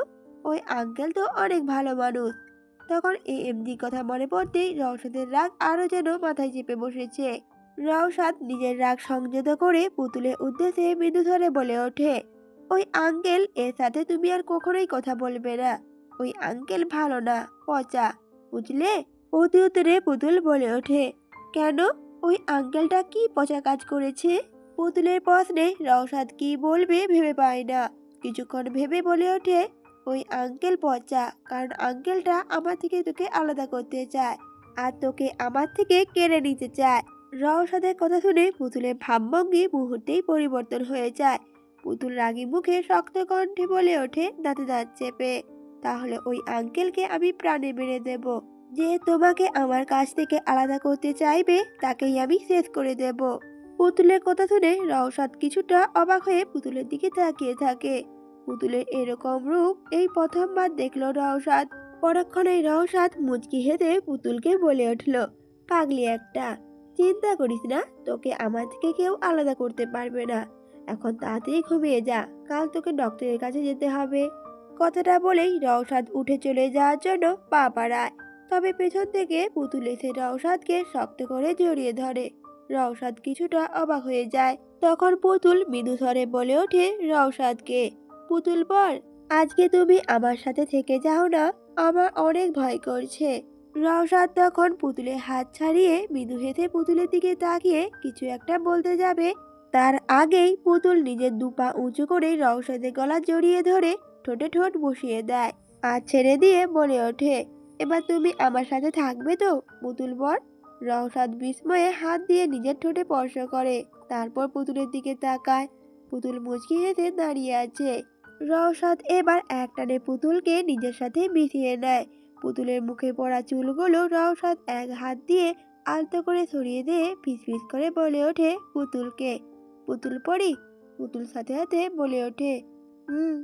ওই আঙ্কেল তো অনেক ভালো মানুষ। তখন এএমজি কথা মনে পড়তেই রওশাদের রাগ আরো যেন মাথায় চেপে বসেছে। রওশাদ নিজের রাগ সংযত করে পুতুলের উদ্দেশ্যে মৃদু ধরে বলে ওঠে, ওই আঙ্কেল এর সাথে তুমি আর কখনোই কথা বলবে না, ওই আঙ্কেল ভালো না, পচা, বুঝলে? অতি উত্তরে পুতুল বলে ওঠে, কেন, ওই আঙ্কেলটা কি পচা কাজ করেছে? পুতুলের প্রশ্নে রওশাদ কি বলবে ভেবে পায় না। কিছুক্ষণ ভেবে বলে ওঠে, ওই আঙ্কেল পচা, কারণ আঙ্কেলটা আমার থেকে তোকে আলাদা করতে চায়, আর তোকে আমার থেকে কেড়ে নিতে চায়। রওশাদের কথা শুনে পুতুলের ভাবভঙ্গি মুহূর্তেই পরিবর্তন হয়ে যায়। পুতুল রাগী মুখে শক্ত কণ্ঠে বলে ওঠে দাঁতে দাঁত চেপে, তাহলে ওই আঙ্কেলকে আমি প্রাণে মেরে দেব। যে তোমাকে আমার কাছ থেকে আলাদা করতে চাইবে তাকেই আমি শেষ করে দেব। পুতুলের কথা শুনে রওশাদ কিছুটা অবাক হয়ে পুতুলের দিকে তাকিয়ে থাকে। পুতুলের এরকম রূপ এই প্রথমবার দেখলো রওশাদ। পরক্ষণেই রওশাদ মুচকি হেসে পুতুলকে বলে উঠল, পাগলি একটা, চিন্তা করিস না, তোকে আমার থেকে কেউ আলাদা করতে পারবে না। এখন তাড়াতাড়ি ঘুমিয়ে যা, কাল তোকে ডক্টরের কাছে যেতে হবে। কথাটা বলেই রওশাদ উঠে চলে যাওয়ার জন্য পা বাড়ায়। তবে পেছন থেকে পুতুল এসে রওশাদকে শক্ত করে জড়িয়ে ধরে। রওশাদ কিছুটা অবাক হয়ে যায়। তখন পুতুল মৃদু স্বরে বলে ওঠে রওশাদকে, পুতুল বল, আজকে তুমি আমার সাথে থেকে যাও না, আমার অনেক ভয় করছে। রওশাদ তখন পুতুলের হাত ছাড়িয়ে মৃদু হেসে পুতুলের দিকে তাকিয়ে কিছু একটা বলতে যাবে, তার আগেই পুতুল নিজের দুপা উঁচু করে রওশাদের গলা জড়িয়ে ধরে ঠোঁটে ঠোঁট বসিয়ে দেয় আর ছেড়ে দিয়ে বলে ওঠে, এবার তুমি আমার সাথে থাকবে তো পুতুল বল। রওশাদ বিস্ময়ে হাত দিয়ে নিজের ঠোঁটে স্পর্শ করে, তারপর পুতুলের দিকে তাকায়। পুতুল মুচকি হেসে দাঁড়িয়ে আছে। রওশাদ এবার একটানে পুতুলকে নিজের সাথে মিশিয়ে নেয়। পুতুলের মুখে পড়া চুলগুলো রওশাদ এক হাত দিয়ে আলতো করে সরিয়ে দিয়ে ফিসফিস করে বলে ওঠে পুতুলকে, পুতুল পড়ি। পুতুল সাথে সাথে বলে ওঠে, হুম।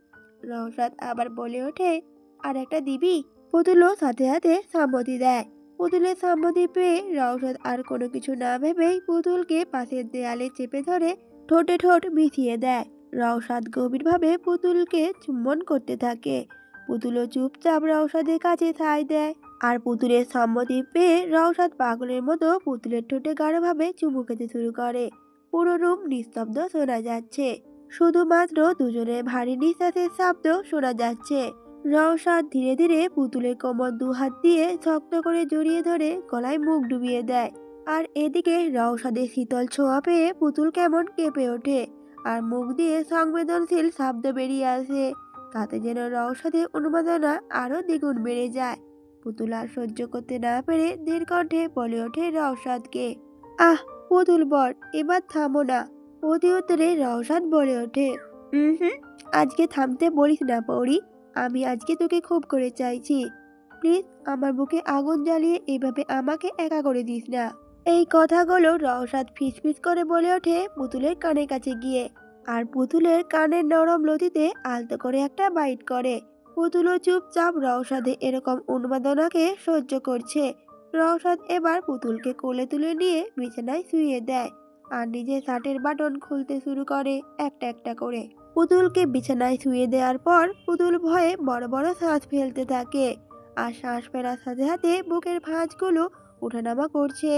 রওশাদ আবার বলে ওঠে, আর একটা দিবি। পুতুলও সাথে সাথে সম্মতি দেয়। পুতুলের সম্মতি পেয়ে রওশাদ আর কোনো কিছু না ভেবেই পুতুলকে পাশের দেয়ালে চেপে ধরে ঠোঁটে ঠোঁট মিশিয়ে দেয়। রওশাদ গভীরভাবে পুতুলকে চুম্বন করতে থাকে। পুতুলও চুপচাপ রওশাদের কাছে সায় দেয়। আর পুতুলের সম্মতি পেয়ে রওশাদ পাগলের মতো পুতুলের ঠোঁটে গাঢ়ভাবে চুমু খেতে শুরু করে। পুরো রুম নিস্তব্ধ শোনা যাচ্ছে, শুধুমাত্র দুজনের ভারী নিঃশ্বাসের শব্দ শোনা যাচ্ছে। রওশাদ ধীরে ধীরে পুতুলের কোমর দু হাত দিয়ে শক্ত করে জড়িয়ে ধরে গলায় মুখ ডুবিয়ে দেয়। আর এদিকে রওশাদের শীতল ছোঁয়া পেয়ে পুতুল কেমন কেঁপে ওঠে আর মুখ দিয়ে সংবেদনশীল শব্দ বেরিয়ে আসে। তাতে যেন রওশাদের উন্মাদনা আরো দ্বিগুণ বেড়ে যায়। পুতুল আর সহ্য করতে না পেরে ধীর কণ্ঠে বলে ওঠে রওশাদকে, আহ পুতুল বর, এবার থামো না। অতি উত্তরে রওশাদ বলে ওঠে, হুম, আজকে থামতে বলিস না পৌরি, আমি আজকে তোকে খুব করে চাইছি। প্লিজ আমার বুকে আগুন জ্বালিয়ে এভাবে আমাকে একা করে দিস না। এই কথাগুলো রওশাদ ফিসফিস করে বলে ওঠে পুতুলের কানের কাছে গিয়ে। আর পুতুলের কানের নরম লতিতে আলতো করে একটা বাইট করে। পুতুলও চুপচাপ রওশাদে এরকম উন্মাদনাকে সহ্য করছে। রওশাদ এবার পুতুলকে কোলে তুলে নিয়ে বিছানায় শুইয়ে দেয় আর নিজের শার্টের বাটন খুলতে শুরু করে একটা একটা করে। পুতুলকে বিছানায় শুয়ে দেওয়ার পর পুতুল ভয়ে বড় বড় শ্বাস ফেলতে থাকে। আর শ্বাস ফেরার সাথে সাথে বুকের ভাঁজগুলো ওঠানামা করছে,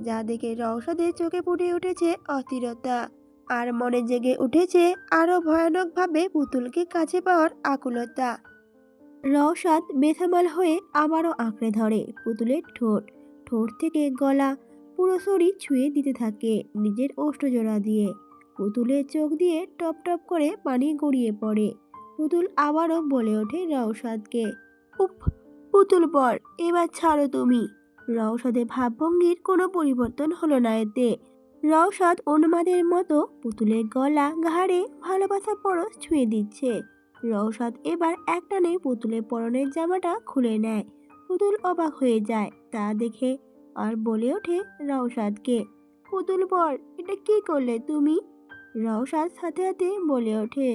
যা দেখে রওশাদের চোখে ফুটে উঠেছে অস্থিরতা। আর মনে জেগে উঠেছে আরো ভয়ানকভাবে পুতুলকে কাছে পাওয়ার আকুলতা। রওশাদ বেসামাল হয়ে আবারও আঁকড়ে ধরে পুতুলের ঠোঁট। ঠোঁট থেকে গলা, পুরো শরীর ছুঁয়ে দিতে থাকে নিজের ওষ্ঠজোড়া দিয়ে। পুতুলের চোখ দিয়ে টপ টপ করে পানি গড়িয়ে পড়ে। পুতুল আবারও বলে ওঠে রওশাদকে, উফ পুতুল বর, এবার ছাড়ো তুমি। রওশাদের ভাবভঙ্গির কোনো পরিবর্তন হলো না এতে। রওশাদ উন্মাদের মতো পুতুলের গলা, ঘাড়ে ভালোবাসা পরশ ছুঁয়ে দিচ্ছে। রওশাদ এবার একটানে পুতুলের পরনের জামাটা খুলে নেয়। পুতুল অবাক হয়ে যায় তা দেখে আর বলে ওঠে রওশাদকে, পুতুল বর, এটা কি করলে তুমি? রওশাদ সাথে সাথে বলে ওঠে,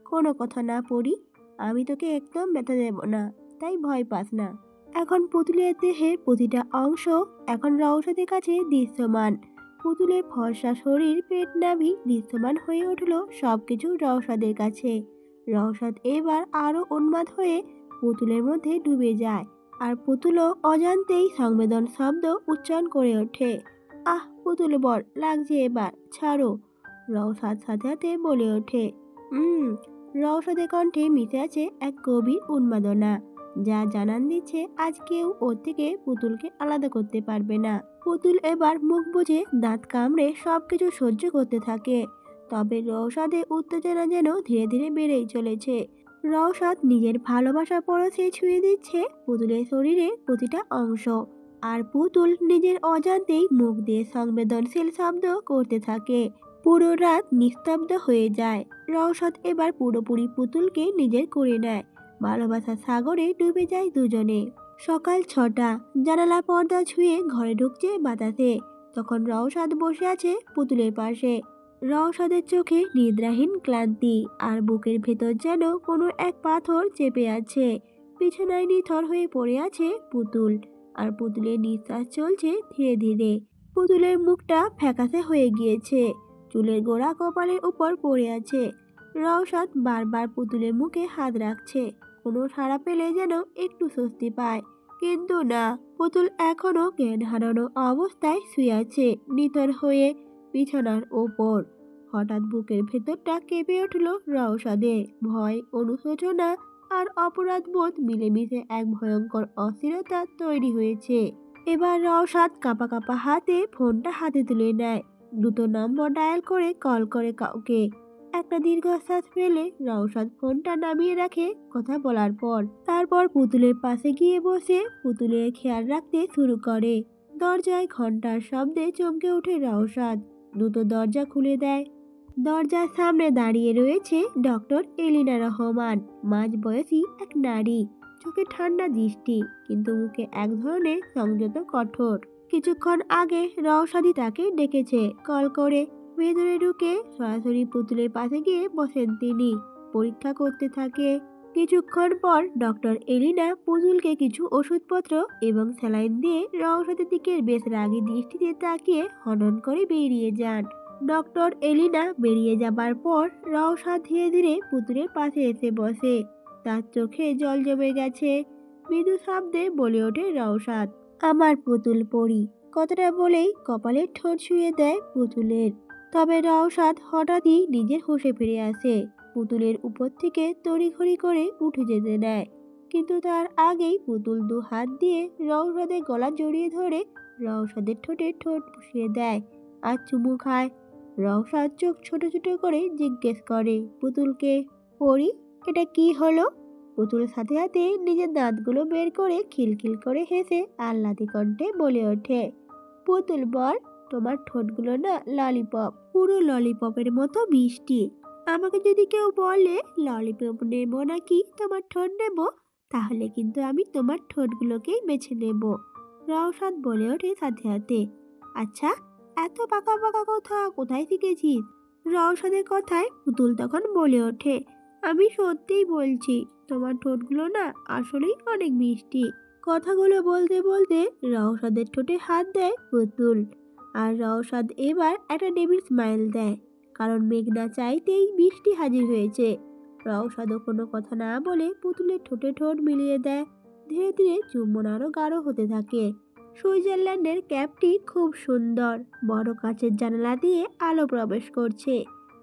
কোনো কথা না পড়ি, আমি তোকে একদম ব্যথা দেব না, তাই ভয় পাস না। এখন পুতুলের দেহের প্রতিটা অংশ এখন রওশাদের কাছে দৃশ্যমান। পুতুলের ফর্সা শরীর, পেট, নাভি দৃশ্যমান হয়ে উঠল সবকিছু রওশাদের কাছে। রওশাদ এবার আরো উন্মাদ হয়ে পুতুলের মধ্যে ডুবে যায়। আর পুতুলও অজান্তেই সংবেদন শব্দ উচ্চারণ করে ওঠে, আহ পুতুল বর, লাগছে, এবার ছাড়ো। রওশাদ সাথে সাথে বলে ওঠে, রওশাদের কণ্ঠে মিশে আছে এক গভীর উন্মাদনা, যা জানান দিচ্ছে আজ কেউ ওর থেকে পুতুলকে আলাদা করতে পারবে না। পুতুল এবার মুখ বুজে দাঁত কামড়ে সবকিছু সহ্য করতে থাকে। তবে রওশাদের উত্তেজনা যেন ধীরে ধীরে বেড়েই চলেছে। রওশাদ নিজের ভালোবাসা পরশে ছুঁয়ে দিচ্ছে পুতুলের শরীরের প্রতিটা অংশ। আর পুতুল নিজের অজান্তেই মুখ দিয়ে সংবেদনশীল শব্দ করতে থাকে। পুরো রাত নিস্তব্ধ হয়ে যায়। রওশাদ এবার পুরোপুরি পুতুলকে নিজের করে নেয়। ভালোবাসার সাগরে ডুবে যায় দুজনে। সকাল 6টা, জানালা পর্দা ছুঁয়ে ঘরে ঢুকছে বাতাসে। তখন রওশাদ বসে আছে পুতুলের পাশে। রওশাদের চোখে নিদ্রাহীন ক্লান্তি, আর বুকের ভেতর যেন কোনো এক পাথর চেপে আছে। বিছানায় নিথর হয়ে পড়ে আছে পুতুল, আর পুতুলের নিঃশ্বাস চলছে ধীরে ধীরে। পুতুলের মুখটা ফ্যাকাশে হয়ে গিয়েছে, চুলের গোড়া কপালের উপর পড়ে আছে। রওশাদ বারবার পুতুলের মুখে হাত রাখছে, কোনো সাড়া পেলে যেন একটু স্বস্তি পায়। কিন্তু না, পুতুল এখনো জ্ঞান হারানো অবস্থায় শুয়ে আছে নিথর হয়ে বিছানার ওপর। হঠাৎ বুকের ভেতরটা কেঁপে উঠল রওশাদের। ভয়, অনুশোচনা আর অপরাধ বোধ মিলেমিশে এক ভয়ঙ্কর অস্থিরতা তৈরি হয়েছে। এবার রওশাদ কাঁপা কাঁপা হাতে ফোনটা হাতে তুলে নেয়, দুটো নম্বর ডায়াল করে কল করে কাউকে। একটা দীর্ঘশ্বাস ফেলে রওশাদ ফোনটা নামিয়ে রাখে কথা বলার পর। তারপর পুতুলের পাশে গিয়ে বসে পুতুলের খেয়াল রাখতে শুরু করে। দরজায় ঘন্টার শব্দে চমকে ওঠে রওশাদ, দ্রুত দরজা খুলে দেয়। দরজার সামনে দাঁড়িয়ে রয়েছে ডক্টর এলিনা রহমান, মাঝবয়সী এক নারী। চোখে ঠান্ডা দৃষ্টি, কিন্তু মুখে এক ধরনের সংযত কঠোর। কিছুক্ষণ আগে রওশাদই তাকে ডেকেছে কল করে। ভেতরে ঢুকে সরাসরি পুতুলের পাশে গিয়ে বসেন তিনি। পরীক্ষা করতে থাকে। কিছুক্ষণ পর ডক্টর এলিনা পুতুলকে কিছু ওষুধপত্র এবং স্যালাইন দিয়ে রওশাদের দিকে বেশ রাগী দৃষ্টিতে তাকিয়ে হনন করে বেরিয়ে যান। ডক্টর এলিনা বেরিয়ে যাবার পর রওশাদ ধীরে ধীরে পুতুলের পাশে এসে বসে। তার চোখে জল জমে গেছে। মৃদু শব্দে বলে ওঠে রওশাদ, আমার পুতুল পড়ি। কথাটা বলেই কপালে ঠোঁট ছুঁয়ে দেয় পুতুলের। তবে রওশাদ হঠাৎই নিজের হুঁশে ফিরে আসে। পুতুলের উপর থেকে তড়িঘড়ি করে উঠে যেতে নেয়, কিন্তু তার আগেই পুতুল দু হাত দিয়ে রওশাদের গলা জড়িয়ে ধরে রওশাদের ঠোঁটে ঠোঁট বসিয়ে দেয় আর চুমু খায়। রওশাদ চোখ ছোট ছোট করে জিজ্ঞেস করে পুতুলকে, পড়ি, এটা কি হলো? পুতুল সাথে সাথে নিজের দাঁতগুলো বের করে খিলখিল করে হেসে আহ্লাদি কণ্ঠে বলে ওঠে, পুতুল বল, তোমার ঠোঁটগুলো না ললিপপ, পুরো ললিপপের মতো মিষ্টি। আমাকে যদি কেউ বলে ললিপপ নেবো নাকি তোমার ঠোঁট নেব, তাহলে কিন্তু আমি তোমার ঠোঁটগুলোকেই বেছে নেব। রওশাদ বলে ওঠে সাথে সাথে, আচ্ছা, এত পাকা পাকা কথা কোথায় শিখেছিস? রওশাদের কথায় পুতুল তখন বলে ওঠে, আমি সত্যিই বলছি, তোমার ঠোঁটগুলো না আসলেই অনেক মিষ্টি। কথাগুলো বলতে বলতে রওশাদের ঠোঁটে হাত দেয় পুতুল, আর রওশাদ এবার একটা ডেভিল স্মাইল দেয়, কারণ মেঘনা চাইতেই বৃষ্টি হাজির হয়েছে। রওশাদও কোনো কথা না বলে পুতুলের ঠোঁটে ঠোঁট মিলিয়ে দেয়। ধীরে ধীরে চুম্বন আরো গাঢ় হতে থাকে। সুইজারল্যান্ডের ক্যাপটি খুব সুন্দর, বড় কাচের জানালা দিয়ে আলো প্রবেশ করছে।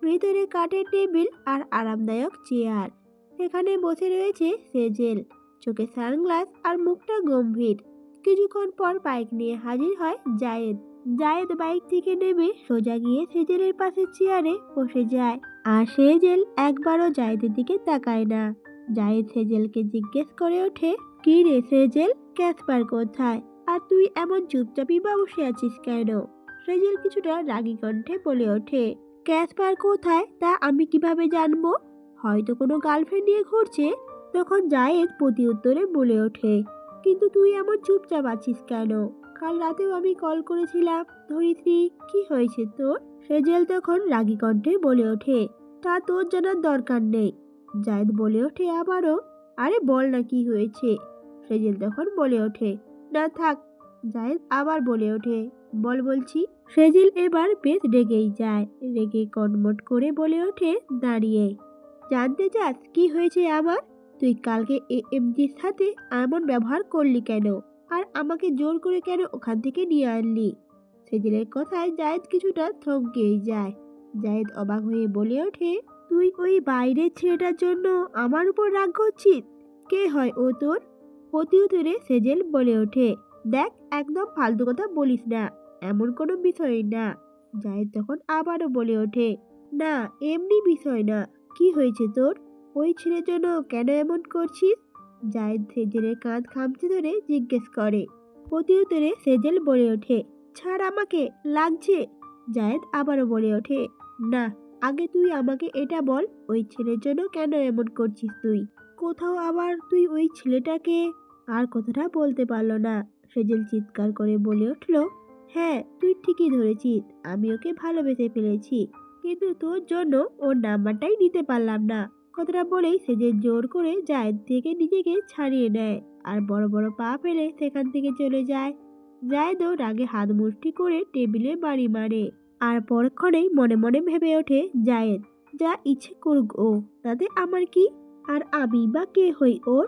ভিতরে কাঠের টেবিল আর আরামদায়ক চেয়ার। সেখানে বসে রয়েছে সেজেল, চোখে সানগ্লাস আর মুখটা গম্ভীর। কিছুক্ষণ পর বাইক নিয়ে হাজির হয় জায়েদ। জায়েদ বাইক থেকে নেমে সোজা গিয়ে সেজেলের পাশে চেয়ারে বসে যায়, আর সেজেল একবারও জায়েদের দিকে তাকায় না। জায়েদ সেজেলকে জিজ্ঞেস করে ওঠে, কি রে সেজেল, ক্যাসপার কোথায়? আর তুই এমন চুপচাপই বা বসে আছিস কেন? সেজেল কিছুটা রাগী কণ্ঠে বলে ওঠে, ক্যাসপার কোথায় তা আমি কিভাবে জানবো? হয়তো কোনো গার্লফ্রেন্ড নিয়ে ঘুরছে। তখন জায়েদ প্রতি উত্তরে বলে ওঠে, কিন্তু তুই এমন চুপচাপ আছিস কেন? কাল রাতেও আমি কল করেছিলাম, ধরিত্রী, কি হয়েছে তোর? সেজেল তখন রাগী কণ্ঠে বলে ওঠে, তা তোর জানার দরকার নেই। জায়েদ বলে ওঠে আবারও, আরে বল না কি হয়েছে? সেজেল তখন বলে ওঠে, না থাক। জায়েদ আবার বলে ওঠে, বল বলছি। সেজেল এবার বেশ রেগেই যায়। রেগে কটমট করে বলে ওঠে দাঁড়িয়ে, জানতে চাস কি হয়েছে আমার? তুই কালকে এএমজির সাথে এমন ব্যবহার করলি কেন? আর আমাকে জোর করে কেন ওখান থেকে নিয়ে আনলি? সেজেলের কথায় জায়েদ কিছুটা থমকেই যায়। জায়েদ অবাক হয়ে বলে ওঠে, তুই ওই বাইরের ছেলেটার জন্য আমার উপর রাগ করছিস? কে হয় ও তোর? প্রতি উত্তরে সেজেল বলে ওঠে, দেখ, একদম ফালতু কথা বলিস না, এমন কোনো বিষয় না। জায়েদ তখন আবারও বলে ওঠে, না, এমনি বিষয় না। কি হয়েছে তোর? ওই ছেলের জন্য কেন এমন করছিস? জায়েদ সেজেলের কাঁধ খামচে ধরে জিজ্ঞেস করে। প্রতি উত্তরে সেজেল বলে ওঠে, ছাড় আমাকে, লাগছে। জায়েদ আবারও বলে ওঠে, না, আগে তুই আমাকে এটা বল, ওই ছেলের জন্য কেন এমন করছিস তুই? কোথাও আবার তুই ওই ছেলেটাকে। আর কথাটা বলতে পারল না। সেজেল চিৎকার করে বলে উঠল, হ্যাঁ, তুই ঠিকই ধরেছিস, আমি ওকে ভালোবেসে ফেলেছি। কিন্তু তোর জন্য ওর নাম্বারটাই নিতে পারলাম না। কথাটা বলেই সেজেল জোর করে জায়েদ থেকে নিজেকে ছাড়িয়ে নেয় আর বড় বড় পা ফেলে সেখান থেকে চলে যায়। জায়েদও রাগে হাত মুষ্টি করে টেবিলে বাড়ি মারে। আর পরক্ষণেই মনে মনে ভেবে ওঠে জায়েদ যা ইচ্ছে করুক ও, তাতে আমার কি? আর আমি বা কে হই ওর?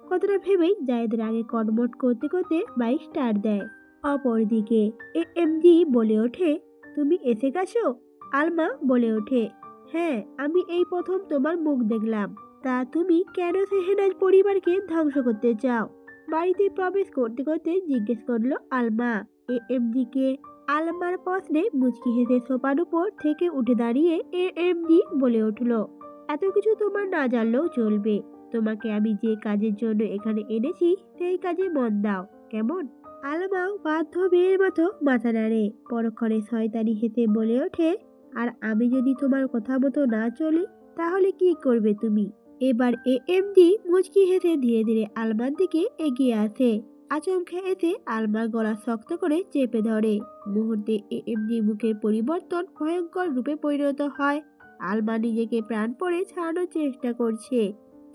কথাটা ভেবেই জায়েদ রাগে কটমট করতে করতে বাইক স্টার্ট দেয়। অপরদিকে এএমজি বলে ওঠে, তুমি এসে গেছো? আলমা বলে ওঠে, হ্যাঁ, আমি এই প্রথম তোমার মুখ দেখলাম। তা তুমি কেন সেহেনাজ পরিবারকে ধ্বংস করতে চাও? বাড়িতে প্রবেশ করতে করতে জিজ্ঞেস করলো আলমা এএমজি কে। আলমার প্রশ্নে মুচকি হেসে সোফার উপর থেকে উঠে দাঁড়িয়ে এএমজি বলে উঠলো, এত কিছু তোমার না জানলেও চলবে। তোমাকে আমি যে কাজের জন্য এখানে এনেছি সেই কাজে মন দাও, কেমন? আলমাও বাধ্য মেয়ের মতো মাথা নাড়ে। পরক্ষণে শয়তানি হেসে বলে ওঠে, আর আমি যদি তোমার কথা মতো না চলি তাহলে কি করবে তুমি? এবার এএমডি মুচকি হেসে ধীরে ধীরে আলমার দিকে এগিয়ে আসে। আচমকা এসে আলমার গলা শক্ত করে চেপে ধরে। মুহূর্তে এএমডি মুখের পরিবর্তন ভয়ঙ্কর রূপে পরিণত হয়। আলমা নিজেকে প্রাণপণে ছাড়ানোর চেষ্টা করছে।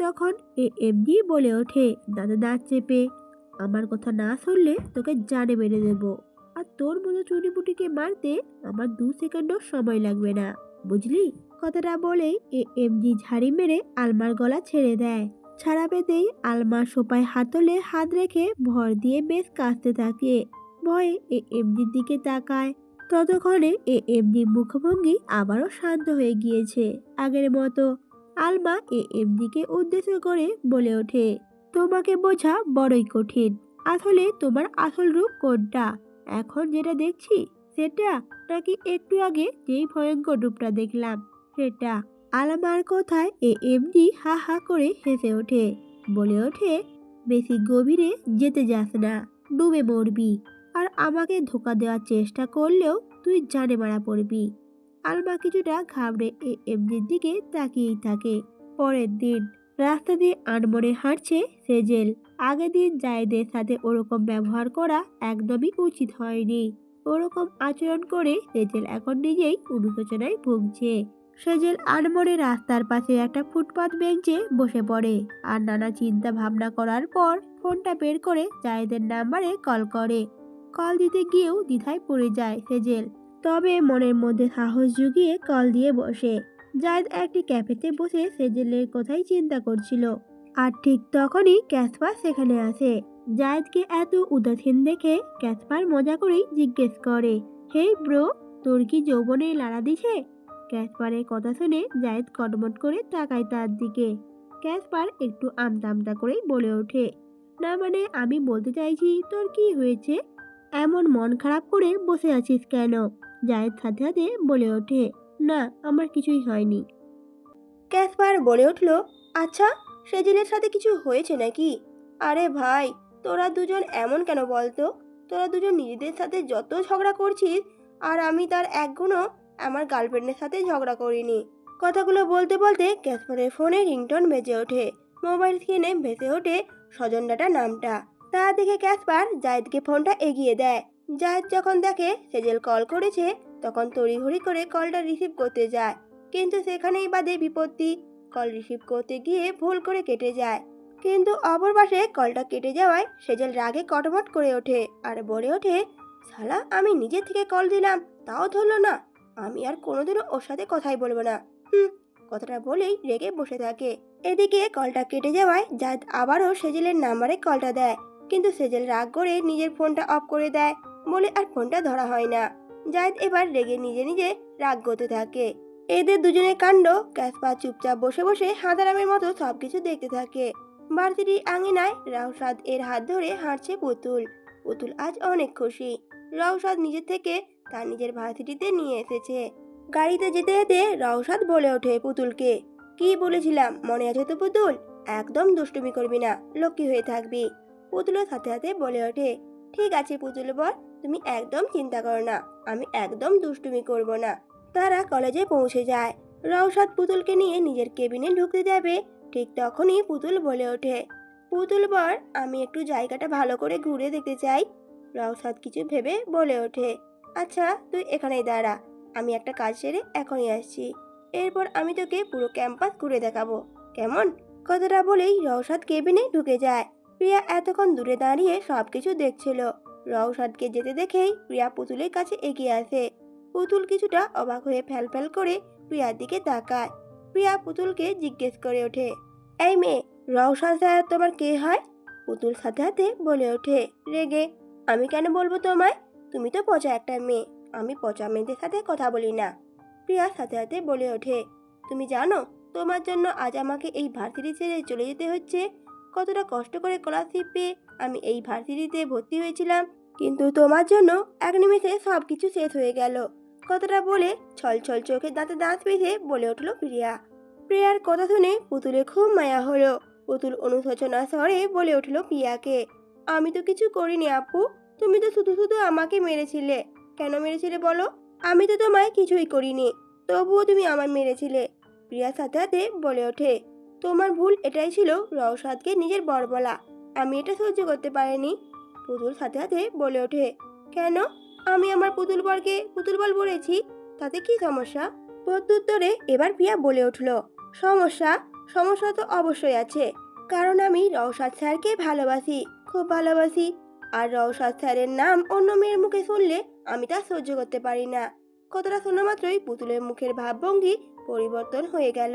তখন এএমডি বলে ওঠে দাঁত চেপে, আমার কথা না শুনলে তোকে জানে মেরে দেব। আর তোর মতো চুনিপুটিকে মারতে আমার 2 সেকেন্ডও সময় লাগবে না, বুঝলি? কথাটা বলেই এএমজি ঝাড়ি মেরে আলমার গলা ছেড়ে দেয়। ছাড়া পেতেই আলমার সোপায় হাতলে হাত রেখে ভর দিয়ে বেশ কাঁদতে থাকে। ভয়ে এএমজির দিকে তাকায়। ততক্ষণে এএমজি মুখভঙ্গি আবারও শান্ত হয়ে গিয়েছে আগের মতো। আলমা এএমজিকে উদ্দেশ্য করে বলে ওঠে, তোমাকে বোঝা বড়ই কঠিন। আসলে তোমার আসল রূপ কোনটা? এখন যেটা দেখছি সেটা, নাকি একটু আগে যেই ভয়ঙ্কর রূপটা দেখলাম সেটা? আলামার কথায় এএমডি হা হা করে হেসে ওঠে। বলে ওঠে, বেশি গভীরে যেতে যাস না, ডুবে মরবি। আর আমাকে ধোকা দেওয়ার চেষ্টা করলেও তুই জানে মারা পড়বি। আলমা কিছুটা ঘাবড়ে এএমডির দিকে তাকিয়েই থাকে। পরের দিন রাস্তা দিয়ে আনমনে হাঁটছে সেজেল। আগের দিন জায়েদের সাথে ওরকম ব্যবহার করা একদমই উচিত হয়নি। ওরকম আচরণ করে সেজেল এখন নিজেই অনুশোচনায় ভুগছে। সেজেল আনমনে রাস্তার পাশে একটা ফুটপাত বেঞ্চে বসে পড়ে আর নানা চিন্তা ভাবনা করার পর ফোনটা বের করে জায়েদের নাম্বারে কল করে। কল দিতে গিয়েও দ্বিধায় পড়ে যায় সেজেল, তবে মনের মধ্যে সাহস জুগিয়ে কল দিয়ে বসে। জায়েদ একটি ক্যাফেতে বসে সেজেলের কথাই চিন্তা করছিল। আর ঠিক তখনই ক্যাসপার সেখানে আসে। জায়েদকে এত উদাসীন দেখে ক্যাসপার মজা করেই জিজ্ঞেস করে, হেই ব্রো, তোর কি যৌবনে লাড়া দিছে? ক্যাসপারের কথা শুনে জায়েদ কটমট করে তাকায় তার দিকে। ক্যাসপার একটু আমতা আমতা করেই বলে ওঠে, না মানে আমি বলতে চাইছি তোর কি হয়েছে? এমন মন খারাপ করে বসে আছিস কেন? জায়েদ সাথে সাথে বলে ওঠে, না আমার কিছুই হয়নি। ক্যাসপার বলে উঠল, আচ্ছা, সেজিলের সাথে কিছু হয়েছে নাকি? আরে ভাই, তোরা দুজন এমন কেন বলতো? তোরা দুজন নিজেদের সাথে যত ঝগড়া করছিস, আর আমি তার একগুণও আমার গার্লফ্রেন্ডের সাথে ঝগড়া করিনি। কথাগুলো বলতে বলতে ক্যাসপারের ফোনে রিংটোন বেজে ওঠে। মোবাইল স্ক্রিনে ভেসে ওঠে স্বজন ডাটা নামটা। তা দেখে ক্যাসপার জায়েদকে ফোনটা এগিয়ে দেয়। জায়েদ যখন দেখে সেজেল কল করেছে, তখন তড়িঘড়ি করে কলটা রিসিভ করতে যায়। কিন্তু সেখানেই বাদে বিপত্তি। কল রিসিভ করতে গিয়ে ভুল করে কেটে যায়। কিন্তু অপর পাশে কলটা কেটে যাওয়ায় সেজেল রাগে কটমট করে ওঠে আর বলে ওঠে, শালা, আমি নিজে থেকে কল দিলাম তাও ধরলো না। আমি আর কোনোদিনও ওর সাথে কথাই বলবো না। কথাটা বলেই রেগে বসে থাকে। এদিকে কলটা কেটে যাওয়ায় জায়েদ আবারও সেজেলের নাম্বারে কলটা দেয়। কিন্তু সেজেল রাগ করে নিজের ফোনটা অফ করে দেয় বলে আর ফোনটা ধরা হয় না। জায়েদ এবার রেগে নিজে নিজে রাগ করতে থাকে। এদের দুজনের কাণ্ড ক্যাসপার চুপচাপ বসে বসে হাঁদারামের মতো সবকিছু দেখতে থাকে। ভার্সিটির আঙিনায় রাউসাদ এর হাত ধরে হাঁটছে পুতুল। পুতুল আজ অনেক খুশি। রাউসাদ নিজে থেকে তার নিজের ভার্সিটিতে নিয়ে এসেছে। গাড়িতে যেতে যেতে রাউসাদ বলে ওঠে পুতুলকে, কি বলেছিলাম মনে আছে তো পুতুল? একদম দুষ্টুমি করবি না, লক্ষ্মী হয়ে থাকবি। পুতুলের সাথে সাথে বলে ওঠে, ঠিক আছে পুতুল বর, তুমি একদম চিন্তা করো না, আমি একদম দুষ্টুমি করব না। তারা কলেজে পৌঁছে যায়। রাউসাদ পুতুলকে নিয়ে নিজের কেবিনে ঢুকতে যাবে, ঠিক তখনই পুতুল বলে ওঠে, পুতুল বর, আমি একটু জায়গাটা ভালো করে ঘুরে দেখতে চাই। রাউসাদ কিছু ভেবে বলে ওঠে, আচ্ছা তুই এখানেই দাঁড়া, আমি একটা কাজ সেরে এখনই আসছি। এরপর আমি তোকে পুরো ক্যাম্পাস ঘুরে দেখাবো, কেমন? কথাটা বলেই রওশাদ কেবিনে ঢুকে যায়। প্রিয়া এতক্ষণ দূরে দাঁড়িয়ে সবকিছু দেখছিল। রওশাদকে যেতে দেখেই প্রিয়া পুতুলের কাছে এগিয়ে আসে। পুতুল কিছুটা অবাক হয়ে ফ্যাল করে প্রিয়ার দিকে তাকায়। প্রিয়া পুতুলকে জিজ্ঞেস করে ওঠে, এই মেয়ে, রওশাদ স্যার তোমার কে হয়? পুতুল সাথে সাথে বলে ওঠে রেগে, আমি কেন বলবো তোমায়? তুমি তো পচা একটা মেয়ে, আমি পচা মেয়েদের সাথে কথা বলি না। প্রিয়া সাথে সাথে বলে ওঠে, তুমি জানো তোমার জন্য আজ আমাকে এই ভার্সিটি ছেড়ে চলে যেতে হচ্ছে? কতটা কষ্ট করে স্কলারশিপ পেয়ে আমি এই ভার্সিটিতে ভর্তি হয়েছিলাম, কিন্তু তোমার জন্য এক নিমেষে সব কিছু শেষ হয়ে গেল। কথাটা বলে ছল ছল চোখে দাঁতে দাঁত বেঁধে বলে উঠল প্রিয়া। প্রিয়ার কথা শুনে পুতুলের খুব মায়া হলো। পুতুল অনুশোচনা স্বরে বলে উঠল প্রিয়াকে, আমি তো কিছু করিনি আপু, তুমি তো শুধু শুধু আমাকে মেরেছিলে। কেন মেরেছিলে বলো? আমি তো তোমায় কিছুই করিনি, তবুও তুমি আমায় মেরেছিলে। প্রিয়ার সাথে সাথে বলে ওঠে, তোমার ভুল এটাই ছিল রওশাদকে নিজের বর বলা, আমি এটা সহ্য করতে পারিনি। পুতুল সাথে সাথে বলে ওঠে, কেন? আমি আমার পুতুল বরকে পুতুল বল বলেছি, তাতে কি সমস্যা? প্রত্যুত্তরে এবার প্রিয়া বলে উঠল, সমস্যা? সমস্যা তো অবশ্যই আছে, কারণ আমি রওশাদ স্যারকে ভালোবাসি, খুব ভালোবাসি। আর রওশাদ স্যারের নাম অন্য মেয়ের মুখে শুনলে আমি তা সহ্য করতে পারি না। কথাটা শোনা মাত্রই পুতুলের মুখের ভাবভঙ্গি পরিবর্তন হয়ে গেল,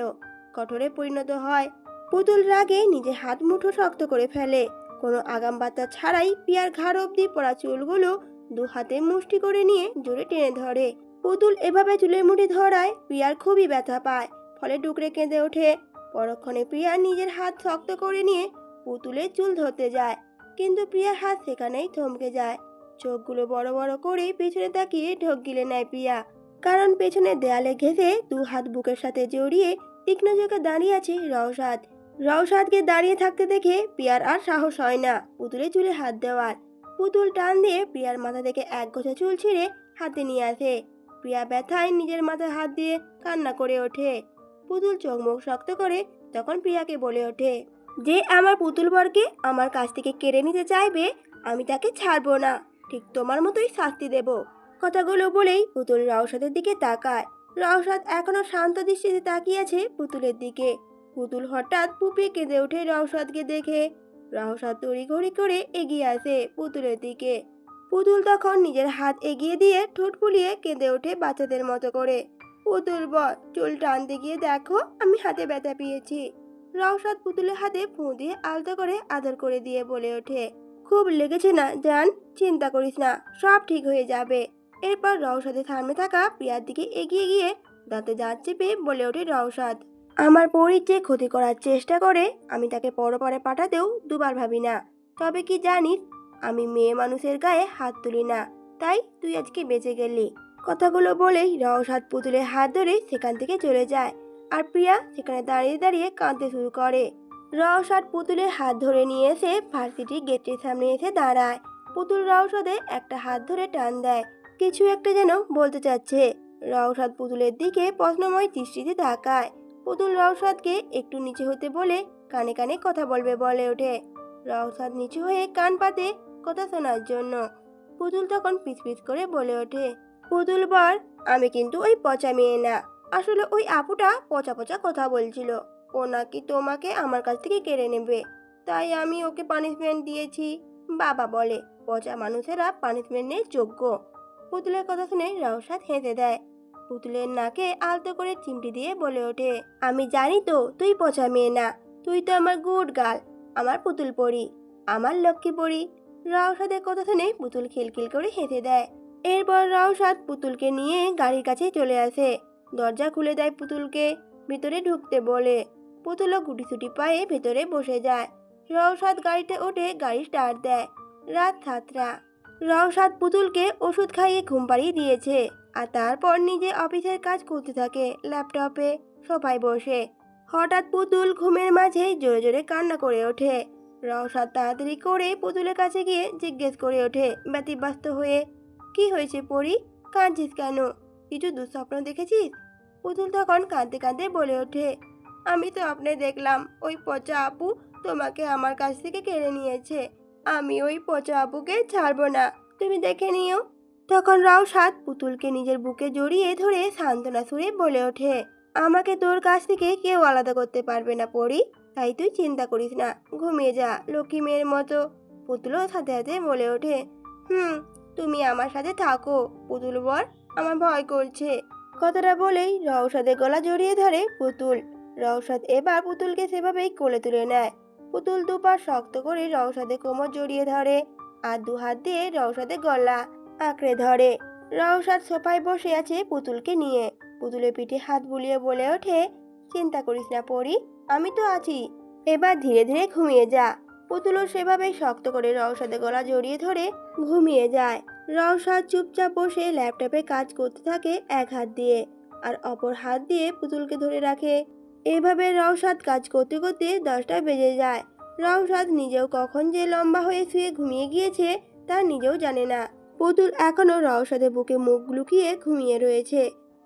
কঠোরে পরিণত হয়। পুতুল রাগে নিজে হাত মুঠো শক্ত করে ফেলে। কোনো আগাম বার্তা ছাড়াই প্রিয়ার ঘাড় অবধি পড়া চুলগুলো দু হাতে মুষ্টি করে নিয়ে জোরে টেনে ধরে। পুতুল এভাবে চুলের মুঠি ধরায় প্রিয়ার খুবই ব্যথা পায়, ফলে ডুকরে কেঁদে ওঠে। পরক্ষণে প্রিয়া নিজের হাত শক্ত করে নিয়ে পুতুলের চুল ধরতে যায়, কিন্তু প্রিয়ার হাত সেখানেই থমকে যায়। চোখগুলো বড় বড় করে পেছনে তাকিয়ে ঢোক গিলে নেয় প্রিয়া, কারণ পেছনে দেয়ালে ঘেঁষে দু হাত বুকের সাথে জড়িয়ে তীক্ষ্ণ চোখে দাঁড়িয়ে আছে রওশাদ। রওশাদকে দাঁড়িয়ে থাকতে দেখে প্রিয়ার আর সাহস হয় না পুতুলের চুলে হাত দেওয়ার। পুতুল টান দিয়ে প্রিয়ার মাথা থেকে এক গোছা চুল ছিঁড়ে হাতে নিয়ে আসে। প্রিয়া ব্যথায় নিজের মাথায় হাত দিয়ে কান্না করে ওঠে। পুতুল চোখ মুখ শক্ত করে তখন প্রিয়াকে বলে ওঠে, যে আমার পুতুল বরকে আমার কাছ থেকে কেড়ে নিতে চাইবে, আমি তাকে ছাড়বো না, ঠিক তোমার মতোই শাস্তি দেব। কথাগুলো বলেই পুতুল রওশাদের দিকে তাকায়। রওশাদ এখনো শান্ত দৃষ্টিতে তাকিয়ে আছে পুতুলের দিকে। পুতুল হঠাৎ ফুঁপিয়ে কেঁদে ওঠে রওশাদকে দেখে। রওশাদ তড়িঘড়ি করে এগিয়ে আসে পুতুলের দিকে। পুতুল তখন নিজের হাত এগিয়ে দিয়ে ঠোঁট ফুলিয়ে কেঁদে ওঠে বাচ্চাদের মতো করে, পুতুল বর, চুল টানতে গিয়ে দেখো আমি হাতে ব্যথা পেয়েছি। রওশাদ পুতুলের হাতে ফুঁ দিয়ে আলতো করে আদর করে দিয়ে বলে ওঠে, খুব লেগেছে না জান? চিন্তা করিস না, সব ঠিক হয়ে যাবে। এরপর রওশাদের সামনে থাকা প্রিয়ার দিকে এগিয়ে গিয়ে দাঁতে দাঁত চেপে বলে ওঠে রওশাদ, আমার পরীর যে ক্ষতি করার চেষ্টা করে আমি তাকে পরপারে পাঠাতেও দুবার ভাবি না। তবে কি জানিস, আমি মেয়ে মানুষের গায়ে হাত তুলি না, তাই তুই আজকে বেঁচে গেলি। কথাগুলো বলেই রওশাদ পুতুলের হাত ধরে সেখান থেকে চলে যায়, আর প্রিয়া সেখানে দাঁড়িয়ে দাঁড়িয়ে কাঁদতে শুরু করে। রওশাদ পুতুলের হাত ধরে নিয়ে এসে ভার্সিটি গেটের সামনে এসে দাঁড়ায়। পুতুল রওশাদের একটা হাত ধরে টান দেয়, কিছু একটা যেন বলতে চাচ্ছে। রওশাদ পুতুলের দিকে প্রশ্নময় দৃষ্টিতে তাকায়। পুতুল রওশাদকে একটু নিচে হতে বলে কানে কানে কথা বলবে বলে ওঠে। রওশাদ নিচু হয়ে কান পাতে কথা শোনার জন্য। পুতুল তখন পিছপিছ করে বলে ওঠে, পুতুল বর, আমি কিন্তু ওই পচা মেয়ে না, আসলে ওই আপুটা পচা পচা কথা বলছিল, ও নাকি তোমাকে আমার কাছ থেকে কেড়ে নেবে, তাই আমি ওকে পানিশমেন্ট দিয়েছি। বাবা বলে পচা মানুষেরা পানিশমেন্টের যোগ্য। পুতুলের কথা শুনে রওশাদ হেসে দেয়। পুতুলের নাকে আলতো করে চিমটি দিয়ে বলে ওঠে, আমি জানি তো তুই পচা মেয়ে না, তুই তো আমার গুড গার্ল, আমার পুতুল পরি, আমার লক্ষ্মী পরি। রওশাদের কথা শুনে পুতুল খিলখিল করে হেসে দেয়। এরপর রওশাদ পুতুলকে নিয়ে গাড়ির কাছে চলে আসে। দরজা খুলে দেয় পুতুলকে, ভিতরে ঢুকতে বলে। পুতুলও গুটিসুটি পায়ে ভেতরে বসে যায়। রওশাদ গাড়িতে ওঠে, গাড়ি স্টার্ট দেয়। রাত 7টা। রওশাদ পুতুলকে ওষুধ খাইয়ে ঘুম পাড়িয়ে দিয়েছে, আর তারপর নিজে অফিসের কাজ করতে থাকে ল্যাপটপে সোফায় বসে। হঠাৎ পুতুল ঘুমের মাঝে জোরে জোরে কান্না করে ওঠে। রওশাদ তাড়াতাড়ি করে পুতুলের কাছে গিয়ে জিজ্ঞেস করে ওঠে ব্যতিব্যস্ত হয়ে, কি হয়েছে পরি, কাঁদছিস কেন? কিছু দুঃস্বপ্ন দেখেছিস? পুতুল তখন কাঁদতে কাঁদতে বলে ওঠে, আমি তো আপনি দেখলাম ওই পচা আপু তোমাকে আমার কাছ থেকে কেড়ে নিয়েছে, আমি ওই পচা আপুকে ছাড়বো না, তুমি দেখে নিও। তখন রাউসাদ পুতুলকে নিজের বুকে জড়িয়ে ধরে সান্ত্বনা সুরে বলে ওঠে, আমাকে তোর কাছ থেকে কেউ আলাদা করতে পারবে না পরি, তাই তুই চিন্তা করিস না, ঘুমিয়ে যা লক্ষ্মী মেয়ের মতো। পুতুলও সাথে সাথে বলে ওঠে, তুমি আমার সাথে থাকো পুতুল বর, আমার ভয় করছে। কথাটা বলেই রওশাদের গলা জড়িয়ে ধরে পুতুল। রওশাদ এবার পুতুলকে সেভাবেই কোলে তুলে নেয়। পুতুল দুপা শক্ত করে রওশাদের কোমর জড়িয়ে ধরে আর দু হাত দিয়ে রওশাদের গলা আঁকড়ে ধরে। রওশাদ সোফায় বসে আছে পুতুলকে নিয়ে। পুতুলের পিঠে হাত বুলিয়ে বলে ওঠে, চিন্তা করিস না পরি, আমি তো আছি, এবার ধীরে ধীরে ঘুমিয়ে যা। পুতুলও সেভাবেই শক্ত করে রওশাদের গলা জড়িয়ে ধরে ঘুমিয়ে যায়। রওশাদ চুপচাপ বসে ল্যাপটপে কাজ করতে থাকে এক হাত দিয়ে, আর অপর হাত দিয়ে পুতুলকে ধরে রাখে। এভাবে রওশাদ কাজ করতে করতে 10টা বেজে যায়। রওশাদ নিজেও কখন যে লম্বা হয়ে শুয়ে ঘুমিয়ে গিয়েছে তা নিজেও জানে না। পুতুল এখনো রওশাদের বুকে মুখ লুকিয়ে ঘুমিয়ে রয়েছে।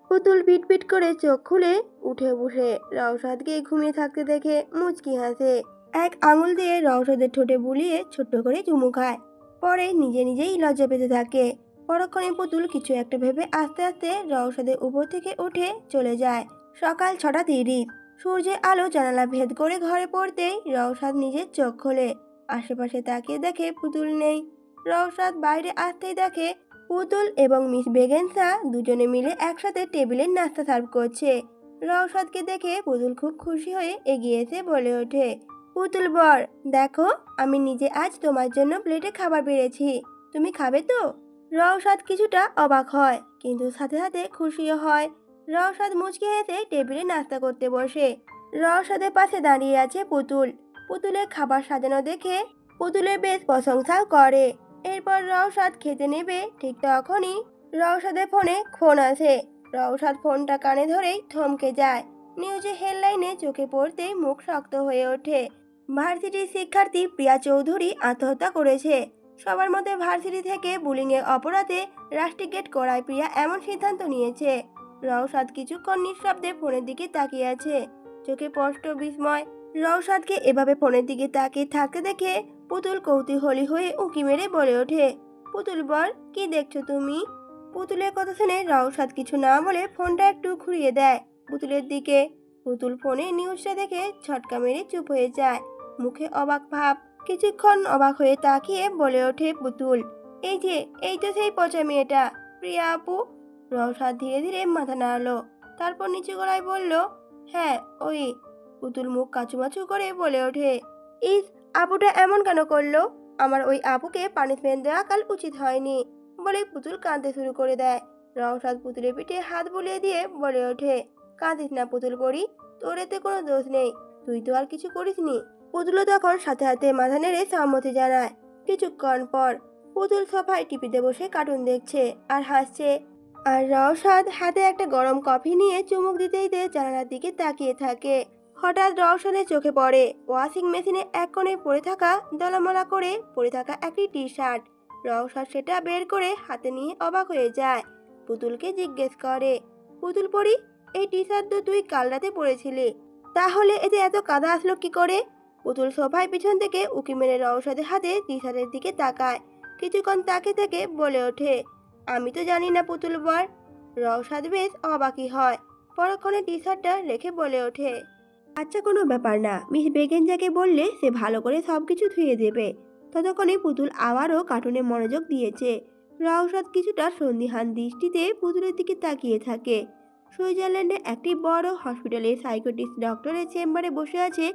পুতুল পিটপিট করে চোখ খুলে উঠে বসে রওশাদকে ঘুমিয়ে থাকতে দেখে মুচকি হাসে। এক আঙুল দিয়ে রওশাদের ঠোঁটে বুলিয়ে ছোট্ট করে চুমু খায়। পরে নিজে নিজেই লজ্জা পেতে থাকে। পরক্ষণে পুতুল কিছু একটা ভেবে আস্তে আস্তে রওশাদের উপর থেকে উঠে চলে যায়। সকাল 6টা 30। সূর্যের আলো জানালা ভেদ করে ঘরে পড়তেই রওশাদ নিজের চোখ খোলে। আশেপাশে তাকিয়ে দেখে পুতুল নেই। রওশাদ বাইরে আসতেই দেখে পুতুল এবং মিস বেগেনসা দুজনে মিলে একসাথে টেবিলে নাস্তা সার্ভ করছে। রওশাদকে দেখে পুতুল খুব খুশি হয়ে এগিয়ে এসে বলে ওঠে, পুতুল বর, দেখো আমি নিজে আজ তোমার জন্য প্লেটে খাবার বেড়েছি, তুমি খাবে তো? রওশাদ কিছুটা অবাক হয়, কিন্তু সাথে সাথে খুশিও হয়। রওশাদ মুচকি হেসে টেবিলে নাস্তা করতে বসে। রওশাদের পাশে দাঁড়িয়ে আছে পুতুল। পুতুলের খাবার সাজানো দেখে পুতুলের বেশ প্রশংসাও করে। এরপর রওশাদ খেতে নেবে, ঠিক তখনই রওশাদের ফোনে ফোন আসে। রওশাদ ফোনটা কানে ধরেই থমকে যায়। নিউজে হেডলাইনে চোখে পড়তেই মুখ শক্ত হয়ে ওঠে। ভার্সিটির শিক্ষার্থী প্রিয়া চৌধুরী আত্মহত্যা করেছে। সবার মধ্যে ভার্সিটি থেকে বুলিংয়ের অপরাধে রাস্টিকেট করায় প্রিয়া এমন সিদ্ধান্ত নিয়েছে। রওশাদ কিছুক্ষণ নিঃশব্দে ফোনের দিকে তাকিয়ে আছে, চোখে স্পষ্ট বিস্ময়। রওশাদকে এভাবে ফোনের দিকে তাকিয়ে থাকতে দেখে পুতুল কৌতূহলী হয়ে উঁকি মেরে বলে ওঠে, পুতুল বল, কি দেখছো তুমি? পুতুলের কথা শুনে রওশাদ কিছু না বলে ফোনটা একটু ঘুরিয়ে দেয় পুতুলের দিকে। পুতুল ফোনে নিউজটা দেখে ঝটকা মেরে চুপ হয়ে যায়, মুখে অবাক ভাব। কিছুক্ষণ অবাক হয়ে তাকিয়ে বলে ওঠে পুতুল, এই তো সেই পচা মেয়েটা, প্রিয়া আপু। রওশাদ ধীরে ধীরে মাথা নাড়ালো, তারপর নিচু গলায় বলল, হ্যাঁ ওই। পুতুল মুখ কাচুমাচু করে বলে ওঠে, ইস, আপুটা এমন কেন করলো? আমার ওই আপুকে পানিশমেন্ট দেওয়া কাল উচিত হয়নি। বলে পুতুল কাঁদতে শুরু করে দেয়। রওশাদ পুতুলের পিঠে হাত বুলিয়ে দিয়ে বলে ওঠে, কাঁদিস না পুতুল পরি, তোর এতে কোনো দোষ নেই, তুই তো আর কিছু করিসনি। পুতুলও তখন সাথে সাথে মাথা নেড়ে সম্মতি জানায়। কিছুক্ষণ পর পুতুল সোফায় টিভিতে বসে কার্টুন দেখছে আর হাসছে। আর রওশাদ হাতে একটা গরম কফি নিয়ে চুমুক দিতে দিতে জানালার দিকে তাকিয়ে থাকে। হঠাৎ রওশনের চোখে পড়ে ওয়াশিং মেশিনে এক কোণে পড়ে থাকা দলামলা করে পড়ে থাকা একটি টি শার্ট। রওশাদ সেটা বের করে হাতে নিয়ে অবাক হয়ে যায়। পুতুলকে জিজ্ঞেস করে, পুতুল পরি, এই টি শার্ট তো তুই কাল রাতে পরেছিলি, তাহলে এতে এত কাদা আসলো কি করে? পুতুল সোফায় পিছন থেকে উকি মেরে রওশাদের হাতে টি শার্টের দিকে তাকায়। কিছুক্ষণ তাকিয়ে থেকে বলে ওঠে, আমি তো জানি না পুতুল বর। রওশাদ বেশ অবাকই হয়। পরক্ষণে টি শার্টটা রেখে বলে ওঠে, আচ্ছা কোনো ব্যাপার না, মিস বেগেনজাকে বললে সে ভালো করে সবকিছু ধুয়ে দেবে। ততক্ষণে পুতুল আবারও কার্টুনে মনোযোগ দিয়েছে। রওশাদ কিছুটা সন্দিহান দৃষ্টিতে পুতুলের দিকে তাকিয়ে থাকে। সুইজারল্যান্ডে একটি বড় হসপিটালে সাইকোটিস্ট ডক্টরের চেম্বারে বসে আছে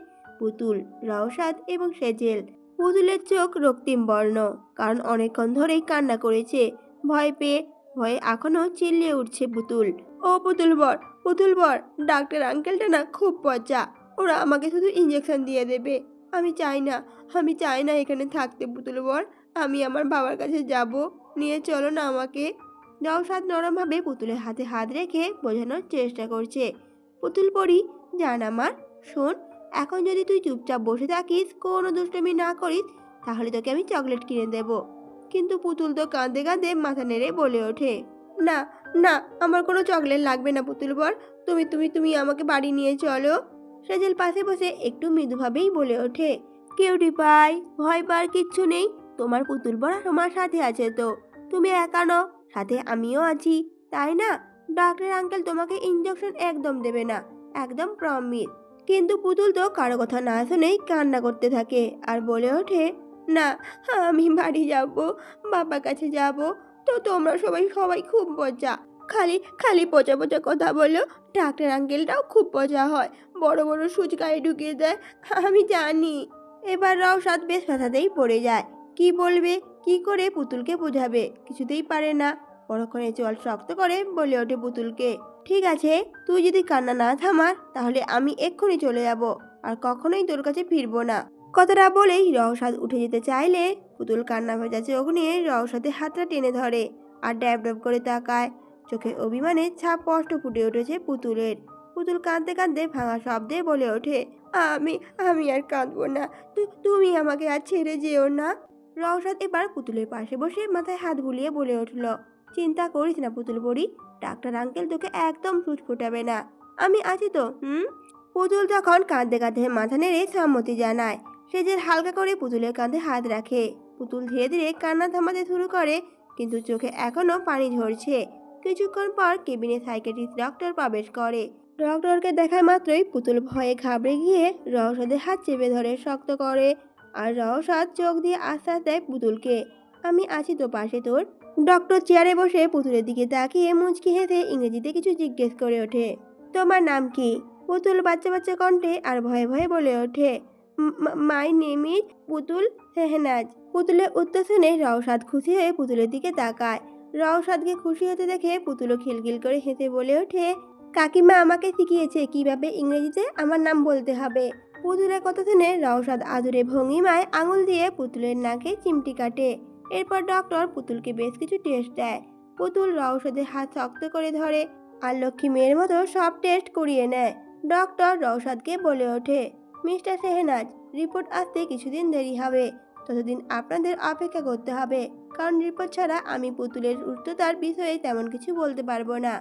পুতুল, রওশাদ এবং সেজেল। পুতুলের চোখ রক্তিম বর্ণ, কারণ অনেকক্ষণ ধরেই কান্না করেছে ভয়ে এখনো চিল্লিয়ে উঠছে পুতুল। ও পুতুল বর, ডাক্তার আঙ্কেলটা না খুব পচা, ওরা আমাকে শুধু ইঞ্জেকশন দিয়ে দেবে। আমি চাই না এখানে থাকতে পুতুল বর, আমি আমার বাবার কাছে যাব, নিয়ে চলো না আমাকে। নওশাদ নরমভাবে পুতুলের হাতে হাত রেখে বোঝানোর চেষ্টা করছে। পুতুল পরি, জান আমার, শোন, এখন যদি তুই চুপচাপ বসে থাকিস, কোনো দুষ্টুমি না করিস, তাহলে তোকে আমি চকলেট কিনে দেব। কিন্তু পুতুল তো কাঁদতে কাঁদতে মাথা নেড়ে বলে ওঠে, না না, আমার কোনো চকলেট লাগবে না পুতুল বর, তুমি তুমি তুমি আমাকে বাড়ি নিয়ে চলো। সেজেল পাশে বসে একটু মৃদুভাবেই বলে ওঠে, কিউটি পাই, ভয় পাওয়ার কিচ্ছু নেই, তোমার পুতুল বর তোমার সাথে আছে তো, তুমি একা নও, সাথে আমিও আছি, তাই না? ডাক্তার আঙ্কেল তোমাকে ইঞ্জেকশন একদম দেবে না, একদম প্রমিস। কিন্তু পুতুল তো কারো কথা না শুনেই কান্না করতে থাকে আর বলে ওঠে, না, আমি বাড়ি যাব, বাবার কাছে যাব। তো তোমরা সবাই সবাই খুব মজা, খালি খালি পচা পচা কথা বলো। ডাক্তার আঙ্কেলটাও খুব মজা হয়, বড় বড় সুচ গায়ে ঢুকিয়ে দেয়, আমি জানি। এবার রওশাদ বেশ ফ্যাসাতেই পড়ে যায়। কি বলবে, কি করে পুতুলকে বোঝাবে, কিছুতেই পারে না। পরক্ষণে চোয়াল শক্ত করে বলে ওঠে পুতুলকে, ঠিক আছে, তুই যদি কান্না না থামার তাহলে আমি এক্ষুনি চলে যাব, আর কখনোই তোর কাছে ফিরবো না। কথাটা বলেই রওশাদ উঠে যেতে চাইলে পুতুল কান্না ভেজা চোখ নিয়ে রওশাদের হাতটা টেনে ধরে আর ড্যাব ড্যাব করে তাকায়। চোখে অভিমানের ছাপ স্পষ্ট ফুটে উঠেছে পুতুলের। পুতুল কাঁদতে কাঁদতে ভাঙা শব্দে বলে ওঠে, আমি আমি আর কাঁদবো না, তুমি আমাকে আর ছেড়ে যেও না। রওশাদ এবার পুতুলের পাশে বসে মাথায় হাত বুলিয়ে বলে উঠল, চিন্তা করিস না পুতুল পড়ি, ডাক্তার আঙ্কেল তোকে একদম সুচ ফোটাবে না, আমি আছি তো। পুতুল তখন কাঁদতে কাঁদতে মাথা নেড়ে সম্মতি জানায়। সেজের হালকা করে পুতুলের কাঁধে হাত রাখে। পুতুল ধীরে ধীরে কান্না থামাতে শুরু করে, কিন্তু চোখে এখনো পানি ঝরছে। কিছুক্ষণ পর কেবিনে সাইকিয়াট্রিস্ট ডক্টর প্রবেশ করে। ডক্টরকে দেখা মাত্রই পুতুল ভয়ে ঘাবড়ে গিয়ে রওশাদের হাত চেপে ধরে শক্ত করে, আর রওশাদ চোখ দিয়ে আশ্বাস দেয় পুতুলকে, আমি আছি তো পাশে তোর। ডক্টর চেয়ারে বসে পুতুলের দিকে তাকিয়ে মুচকি হেসে ইংরেজিতে কিছু জিজ্ঞেস করে ওঠে, তোমার নাম কি? পুতুল বাচ্চা বাচ্চা কণ্ঠে আর ভয়ে ভয়ে বলে ওঠে, মাই নেম ইজ পুতুল শেহনাজ। পুতুলের উত্তর শুনে রওশাদ খুশি হয়ে পুতুলের দিকে তাকায়। রওশাদকে খুশি হতে দেখে পুতুলও খিলখিল করে হেসে বলে ওঠে, কাকিমা আমাকে শিখিয়েছে কিভাবে ইংরেজিতে আমার নাম বলতে হবে। পুতুলের কথা শুনে রওশাদ আদুরে ভঙ্গিমায় আঙুল দিয়ে পুতুলের নাকে চিমটি কাটে। এরপর ডক্টর পুতুলকে বেশ কিছু টেস্ট দেয়। পুতুল রওশাদের হাত শক্ত করে ধরে আর লক্ষ্মী মেয়ের মতো সব টেস্ট করিয়ে নেয়। ডক্টর রওশাদকে বলে ওঠে, মিস্টার শেহনাজ, রিপোর্ট আসতে কিছুদিন দেরি হবে, ততদিন আপনাদের অপেক্ষা করতে হবে, কারণ রিপোর্ট ছাড়া আমি পুতুলের সুস্থতার বিষয়ে তেমন কিছু বলতে পারবো না।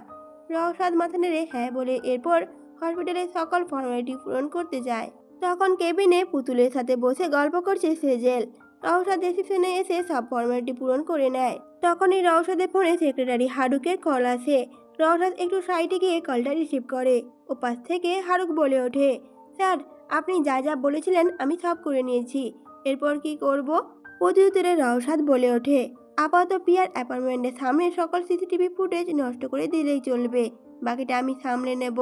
রওশাদ মাথা নেড়ে হ্যাঁ বলে এরপর হসপিটালের সকল ফর্মালিটি পূরণ করতে যায়। তখন কেবিনে পুতুলের সাথে বসে গল্প করছে সেজেল। রওশাদ রিসেপশনে এসে সব ফর্মালিটি পূরণ করে নেয়। তখনই রওশাদের ফোনে সেক্রেটারি হারুকের কল আসে। রওশাদ একটু সাইডে গিয়ে কলটা রিসিভ করে। ওপাশ থেকে হারুক বলে ওঠে, স্যার, আপনি যা যা বলেছিলেন আমি সব করে নিয়েছি, এরপর কি করব? প্রত্যুত্তরে রওশাদ বলে ওঠে, আপাতত পিয়ার অ্যাপার্টমেন্টের সামনে সকল সিসিটিভি ফুটেজ নষ্ট করে দিলেই চলবে, বাকিটা আমি সামলে নেব।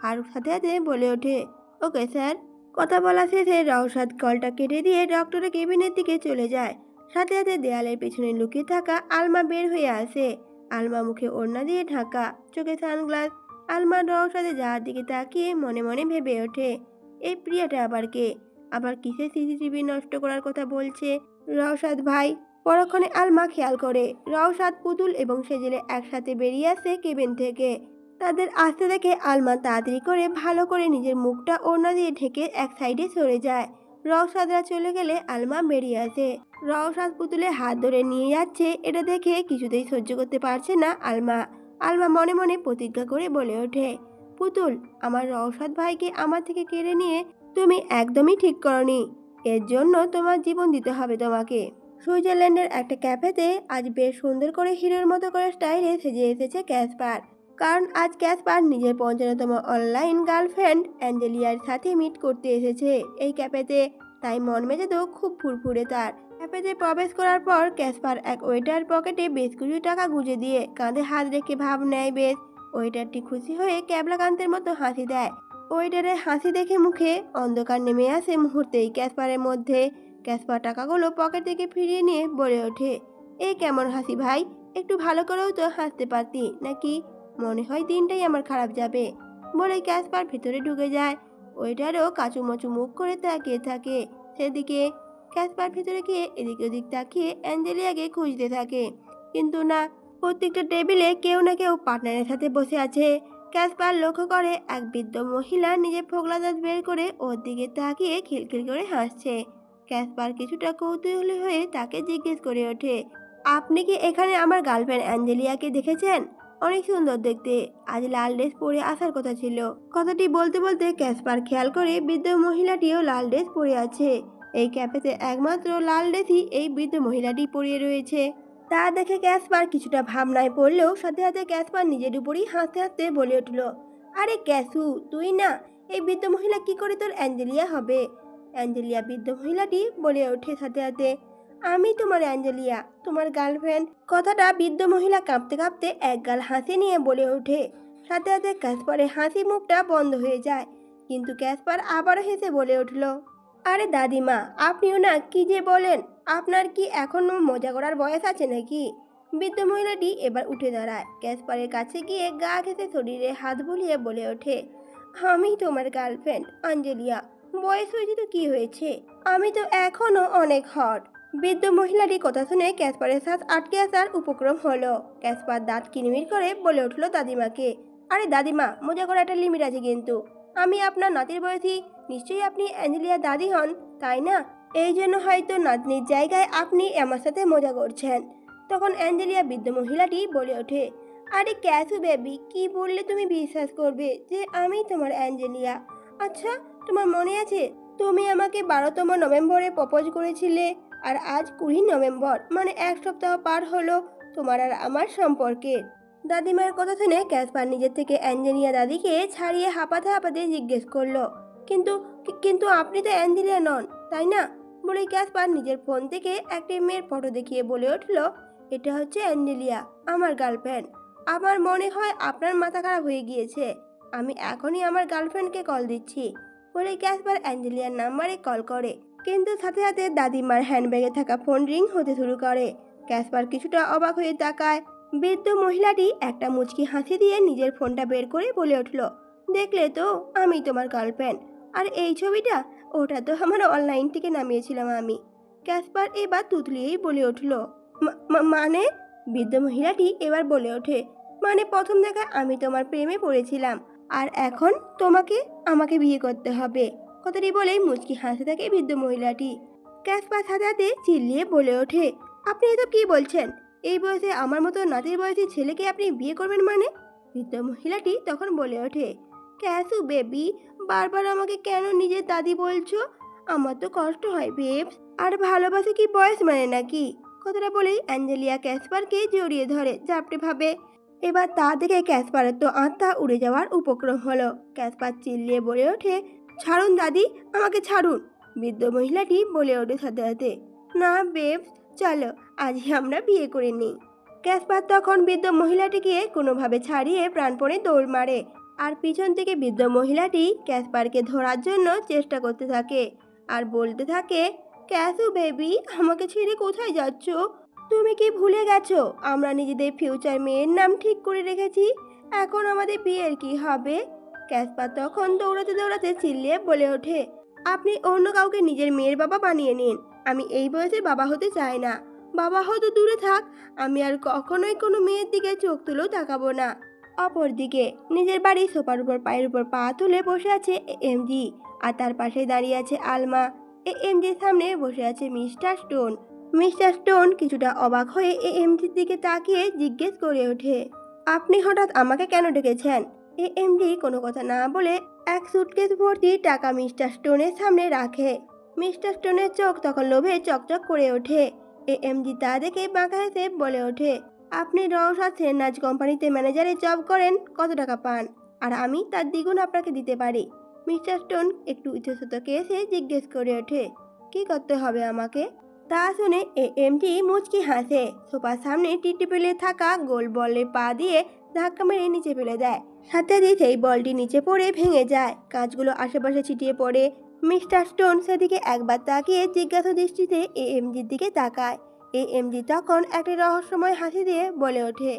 হারুক সাথে সাথে বলে ওঠে, ওকে স্যার। কথা বলা শেষে রওশাদ কলটা কেটে দিয়ে ডক্টরের কেবিনের দিকে চলে যায়। সাথে সাথে দেয়ালের পেছনে লুকিয়ে থাকা আলমা বের হয়ে আসে। আলমা মুখে ওড়না দিয়ে ঢাকা, চোখে সানগ্লাস। আলমা রওশাদের যাওয়ার দিকে তাকিয়ে মনে মনে ভেবে ওঠে, এই প্রিয়াটা আবার কে? আবার কিসের সিসিটিভি নষ্ট করার কথা বলছে রওশাদ ভাই? পরক্ষণে আলমা খেয়াল করে রওশাদ, পুতুল এবং সেজেলে একসাথে বেরিয়ে আসে কেবিন থেকে। তাদের আসতে দেখে আলমা তাড়াতাড়ি করে ভালো করে নিজের মুখটা ওড়না দিয়ে ঢেকে এক সাইডে সরে যায়। রওশাদরা চলে গেলে আলমা বেরিয়ে আসে। রওশাদ পুতুলের হাত ধরে নিয়ে যাচ্ছে, এটা দেখে কিছুতেই সহ্য করতে পারছে না আলমা। আলমা মনে মনে প্রতিজ্ঞা করে বলে ওঠে, পুতুল, আমার রওশাদ ভাইকে আমার থেকে কেড়ে নিয়ে তুমি একদমই ঠিক করনি, এর জন্য তোমার জীবন দিতে হবে তোমাকে। সুইজারল্যান্ডের একটা ক্যাফেতে আজ বেশ সুন্দর করে হিরোর মতো করে স্টাইলে সেজে এসেছে ক্যাসপার, কারণ আজ ক্যাসপার নিজের ৫৫তম অনলাইন গার্লফ্রেন্ড অ্যাঞ্জেলিয়ার সাথে মিট করতে এসেছে এই ক্যাফেতে। তাই মন মেজাজও খুব ফুরফুরে তার। ক্যাফেতে প্রবেশ করার পর ক্যাসপার এক ওয়েটার পকেটে বেশ কিছু টাকা গুঁজে দিয়ে কাঁধে হাত রেখে ভাব নেয় বেশ। ওয়েটারটি খুশি হয়ে ক্যাবলাকান্তের মতো হাসি দেয়। ওয়েটারের হাসি দেখে মুখে অন্ধকার নেমে আসে মুহূর্তেই ক্যাসপারের মধ্যে। ক্যাসপার টাকাগুলো পকেট থেকে ফিরিয়ে নিয়ে বলে ওঠে, এ কেমন হাসি ভাই, একটু ভালো করেও তো হাসতে পারতি নাকি? মনে হয় দিনটাই আমার খারাপ যাবে। বলে ক্যাসপার ভেতরে ঢুকে যায়। ওয়েটারও কাচুমাচু মুখ করে তাকিয়ে থাকে সেদিকে। ক্যাসপার ভেতরে গিয়ে এদিক ওদিক তাকিয়ে অ্যাঞ্জেলিয়াকে খুঁজতে থাকে, কিন্তু না, প্রত্যেকটা টেবিলে কেউ না কেউ পার্টনারের সাথে বসে আছে। ক্যাসপার লক্ষ্য করে এক বৃদ্ধ মহিলা নিজের ফোকলা দাঁত বের করে ওর দিকে তাকিয়ে খিলখিল করে হাসছে। ক্যাসপার কিছুটা কৌতূহলী হয়ে তাকে জিজ্ঞেস করে ওঠে, আপনি কি এখানে আমার গার্লফ্রেন্ড অ্যাঞ্জেলিয়াকে দেখেছেন? অনেক সুন্দর দেখতে, আজ লাল ড্রেস পরে আসার কথা ছিল। কথাটি বলতে বলতে ক্যাসপার খেয়াল করে বৃদ্ধ মহিলাটিও লাল ড্রেস পরে আছে। এই ক্যাফেতে একমাত্র লাল ড্রেসই এই বৃদ্ধ মহিলাটি পরিয়ে রয়েছে। তা দেখে ক্যাসপার কিছুটা ভাবনায় পড়লেও সাথে সাথে ক্যাসপার নিজের উপরই হাসতে হাসতে বলে উঠল, আরে ক্যাসু, তুই না, এই বৃদ্ধ মহিলা কি করে তোর অ্যাঞ্জেলিয়া হবে? অ্যাঞ্জেলিয়া বৃদ্ধ মহিলাটি বলে ওঠে সাথে সাথে, আমি তোমার অ্যাঞ্জেলিয়া, তোমার গার্লফ্রেন্ড। কথাটা বৃদ্ধ মহিলা কাঁপতে কাঁপতে একগাল হাসি নিয়ে বলে ওঠে। সাথে সাথে ক্যাসপারের হাসি মুখটা বন্ধ হয়ে যায়, কিন্তু ক্যাসপার আবারও হেসে বলে উঠল, আরে দাদিমা, আপনিও না কি যে বলেন, আপনার কি এখনো মজা করার বয়স আছে নাকি? বৃদ্ধ মহিলাটি এবার উঠে দাঁড়ায়, ক্যাসপারের কাছে গিয়ে গা ঘেঁষে শরীরে হাত বুলিয়ে বলে ওঠে, আমি তোমার গার্লফ্রেন্ড অঞ্জেলিয়া। বয়স হয়েছে তো কি হয়েছে, আমি তো এখনো অনেক হট। বৃদ্ধ মহিলাটি কথা শুনে ক্যাসপারের শ্বাস আটকে আসার উপক্রম হলো। ক্যাসপার দাঁত কিরমির করে বলে উঠলো দাদিমাকে, আরে দাদিমা, মজা করার একটা লিমিট আছে কিন্তু। আমি আপনার নাতির বয়সী, নিশ্চয়ই আপনি অ্যাঞ্জেলিয়ার দাদি হন, তাই না? এই জন্য হয়তো নাতনির জায়গায় আপনি আমার সাথে মজা করছেন। তখন অ্যাঞ্জেলিয়া বৃদ্ধ মহিলাটি বলে ওঠে, আরে ক্যাসু বেবি, কি বললে তুমি বিশ্বাস করবে যে আমি তোমার অ্যাঞ্জেলিয়া? আচ্ছা, তোমার মনে আছে তুমি আমাকে 12তম নভেম্বরে প্রপোজ করেছিলে, আর আজ 20 নভেম্বর, মানে এক সপ্তাহ পার হলো তোমার আর আমার সম্পর্কে। দাদিমার কথা শুনে ক্যাসপার নিজের থেকে অ্যাঞ্জেলিয়া দাদিকে ছাড়িয়ে হাঁপাতে হাঁপাতে জিজ্ঞেস করলো, কিন্তু কিন্তু আপনি তো অ্যাঞ্জেলিয়া নন, তাই না? বলে ক্যাসপার নিজের ফোন থেকে একটি মেয়ের ফটো দেখিয়ে বলে উঠল, এটা হচ্ছে অ্যাঞ্জেলিয়া, আমার গার্লফ্রেন্ড। আমার মনে হয় আপনার মাথা খারাপ হয়ে গিয়েছে, আমি এখনই আমার গার্লফ্রেন্ডকে কল দিচ্ছি। বলে ক্যাসপার অ্যাঞ্জেলিয়ার নাম্বারে কল করে, কিন্তু সাথে সাথে দাদিমার হ্যান্ডব্যাগে থাকা ফোন রিং হতে শুরু করে। ক্যাসপার কিছুটা অবাক হয়ে তাকায়। বৃদ্ধ মহিলাটি একটা মুচকি হাসি দিয়ে নিজের ফোনটা বের করে বলে উঠল, দেখলে তো, আমি তোমার গার্লফ্রেন্ড। আর এই ছবিটা, ওটা তো আমার অনলাইন থেকে নামিয়েছিলাম আমি। ক্যাসপার এবার তুতলিয়েই বলে উঠল, মানে? বৃদ্ধ মহিলাটি এবার বলে ওঠে, মানে প্রথম দেখায় আমি তোমার প্রেমে পড়েছিলাম, আর এখন তোমাকে আমাকে বিয়ে করতে হবে। কথাটি বলেই মুচকি হাসতে থাকে বৃদ্ধ মহিলাটি। ক্যাসপার সাথে সাথে চিল্লিয়ে বলে ওঠে, আপনি এসব কি বলছেন? এই বয়সে আমার মতো নাতির বয়সী ছেলেকে আপনি বিয়ে করবেন মানে? বৃদ্ধ মহিলাটি তখন বলে ওঠে, ক্যাসু বেবি, বারবার আমাকে কেন নিজের দাদি বলছো? আমার তো কষ্ট হয় বেবস, আর ভালোবাসা কি বয়স মানে নাকি? কথাটা বলেই অ্যাঞ্জেলিয়া ক্যাসপারকে জড়িয়ে ধরে জাপটে ভাবে। এবার তা দেখে ক্যাসপারের তো আত্মা উড়ে যাওয়ার উপক্রম হলো। ক্যাসপার চিল্লিয়ে বলে ওঠে, ছাড়ুন দাদি, আমাকে ছাড়ুন। বৃদ্ধ মহিলাটি বলে ওঠে সাথে সাথে, না বেবস, চলো আজই আমরা বিয়ে করে নিই। ক্যাসপার তখন বৃদ্ধ মহিলাটিকে কোনোভাবে ছাড়িয়ে প্রাণপণে দৌড় মারে, আর পিছন থেকে বৃদ্ধ মহিলাটি ক্যাসপারকে ধরার জন্য চেষ্টা করতে থাকে আর বলতে থাকে, ক্যাসু বেবি, আমাকে ছেড়ে কোথায় যাচ্ছ? তুমি কি ভুলে গেছো আমরা নিজেদের ফিউচার মেয়ের নাম ঠিক করে রেখেছি? এখন আমাদের বিয়ের কি হবে? ক্যাসপার তখন দৌড়াতে দৌড়াতে চিল্লিয়ে বলে ওঠে, আপনি অন্য কাউকে নিজের মেয়ের বাবা বানিয়ে নিন, আমি এই বয়সে বাবা হতে চাই না। বাবা হয়তো দূরে থাক, আমি আর কখনোই কোনো মেয়ের দিকে চোখ তুলেও তাকাবো না। অপরদিকে নিজের বাড়ি সোফার উপর পায়ের উপর পা তুলে বসে আছে এমজি, আর তার পাশে দাঁড়িয়ে আছে আলমা। এমজির সামনে বসে আছে মিস্টার স্টোন। মিস্টার স্টোন কিছুটা অবাক হয়ে এমজির দিকে তাকিয়ে জিজ্ঞেস করে ওঠে, আপনি হঠাৎ আমাকে কেন ডেকেছেন? এমজি কোনো কথা না বলে এক সুটকেস ভর্তি টাকা মিস্টার স্টোনের সামনে রাখে। মিস্টার স্টোনের চোখ তখন লোভে চকচক করে ওঠে। এমজি তা দেখে বাঁকা হেসে বলে ওঠে, আপনি রওশাদ সেনাজ কোম্পানিতে ম্যানেজারের জব করেন, কত টাকা পান? আর আমি তার দ্বিগুণ আপনাকে দিতে পারি। মিস্টার স্টোন একটু ইতস্তত এসে জিজ্ঞেস করে ওঠে, কি করতে হবে আমাকে? তা শুনে এমজি মুচকি হাসে, সোফার সামনে টেবিলে থাকা গোল বলে পা দিয়ে ধাক্কা মেরে নিচে ফেলে দেয়। সাথে দিয়ে সেই বলটি নিচে পড়ে ভেঙে যায়, কাঁচগুলো আশেপাশে ছিটিয়ে পড়ে। মিস্টার স্টোন সেদিকে একবার তাকিয়ে জিজ্ঞাসা দৃষ্টিতে এমজির দিকে তাকায়। এমজি তখন একটা রহস্যময় হাসি দিয়ে বলে ওঠে,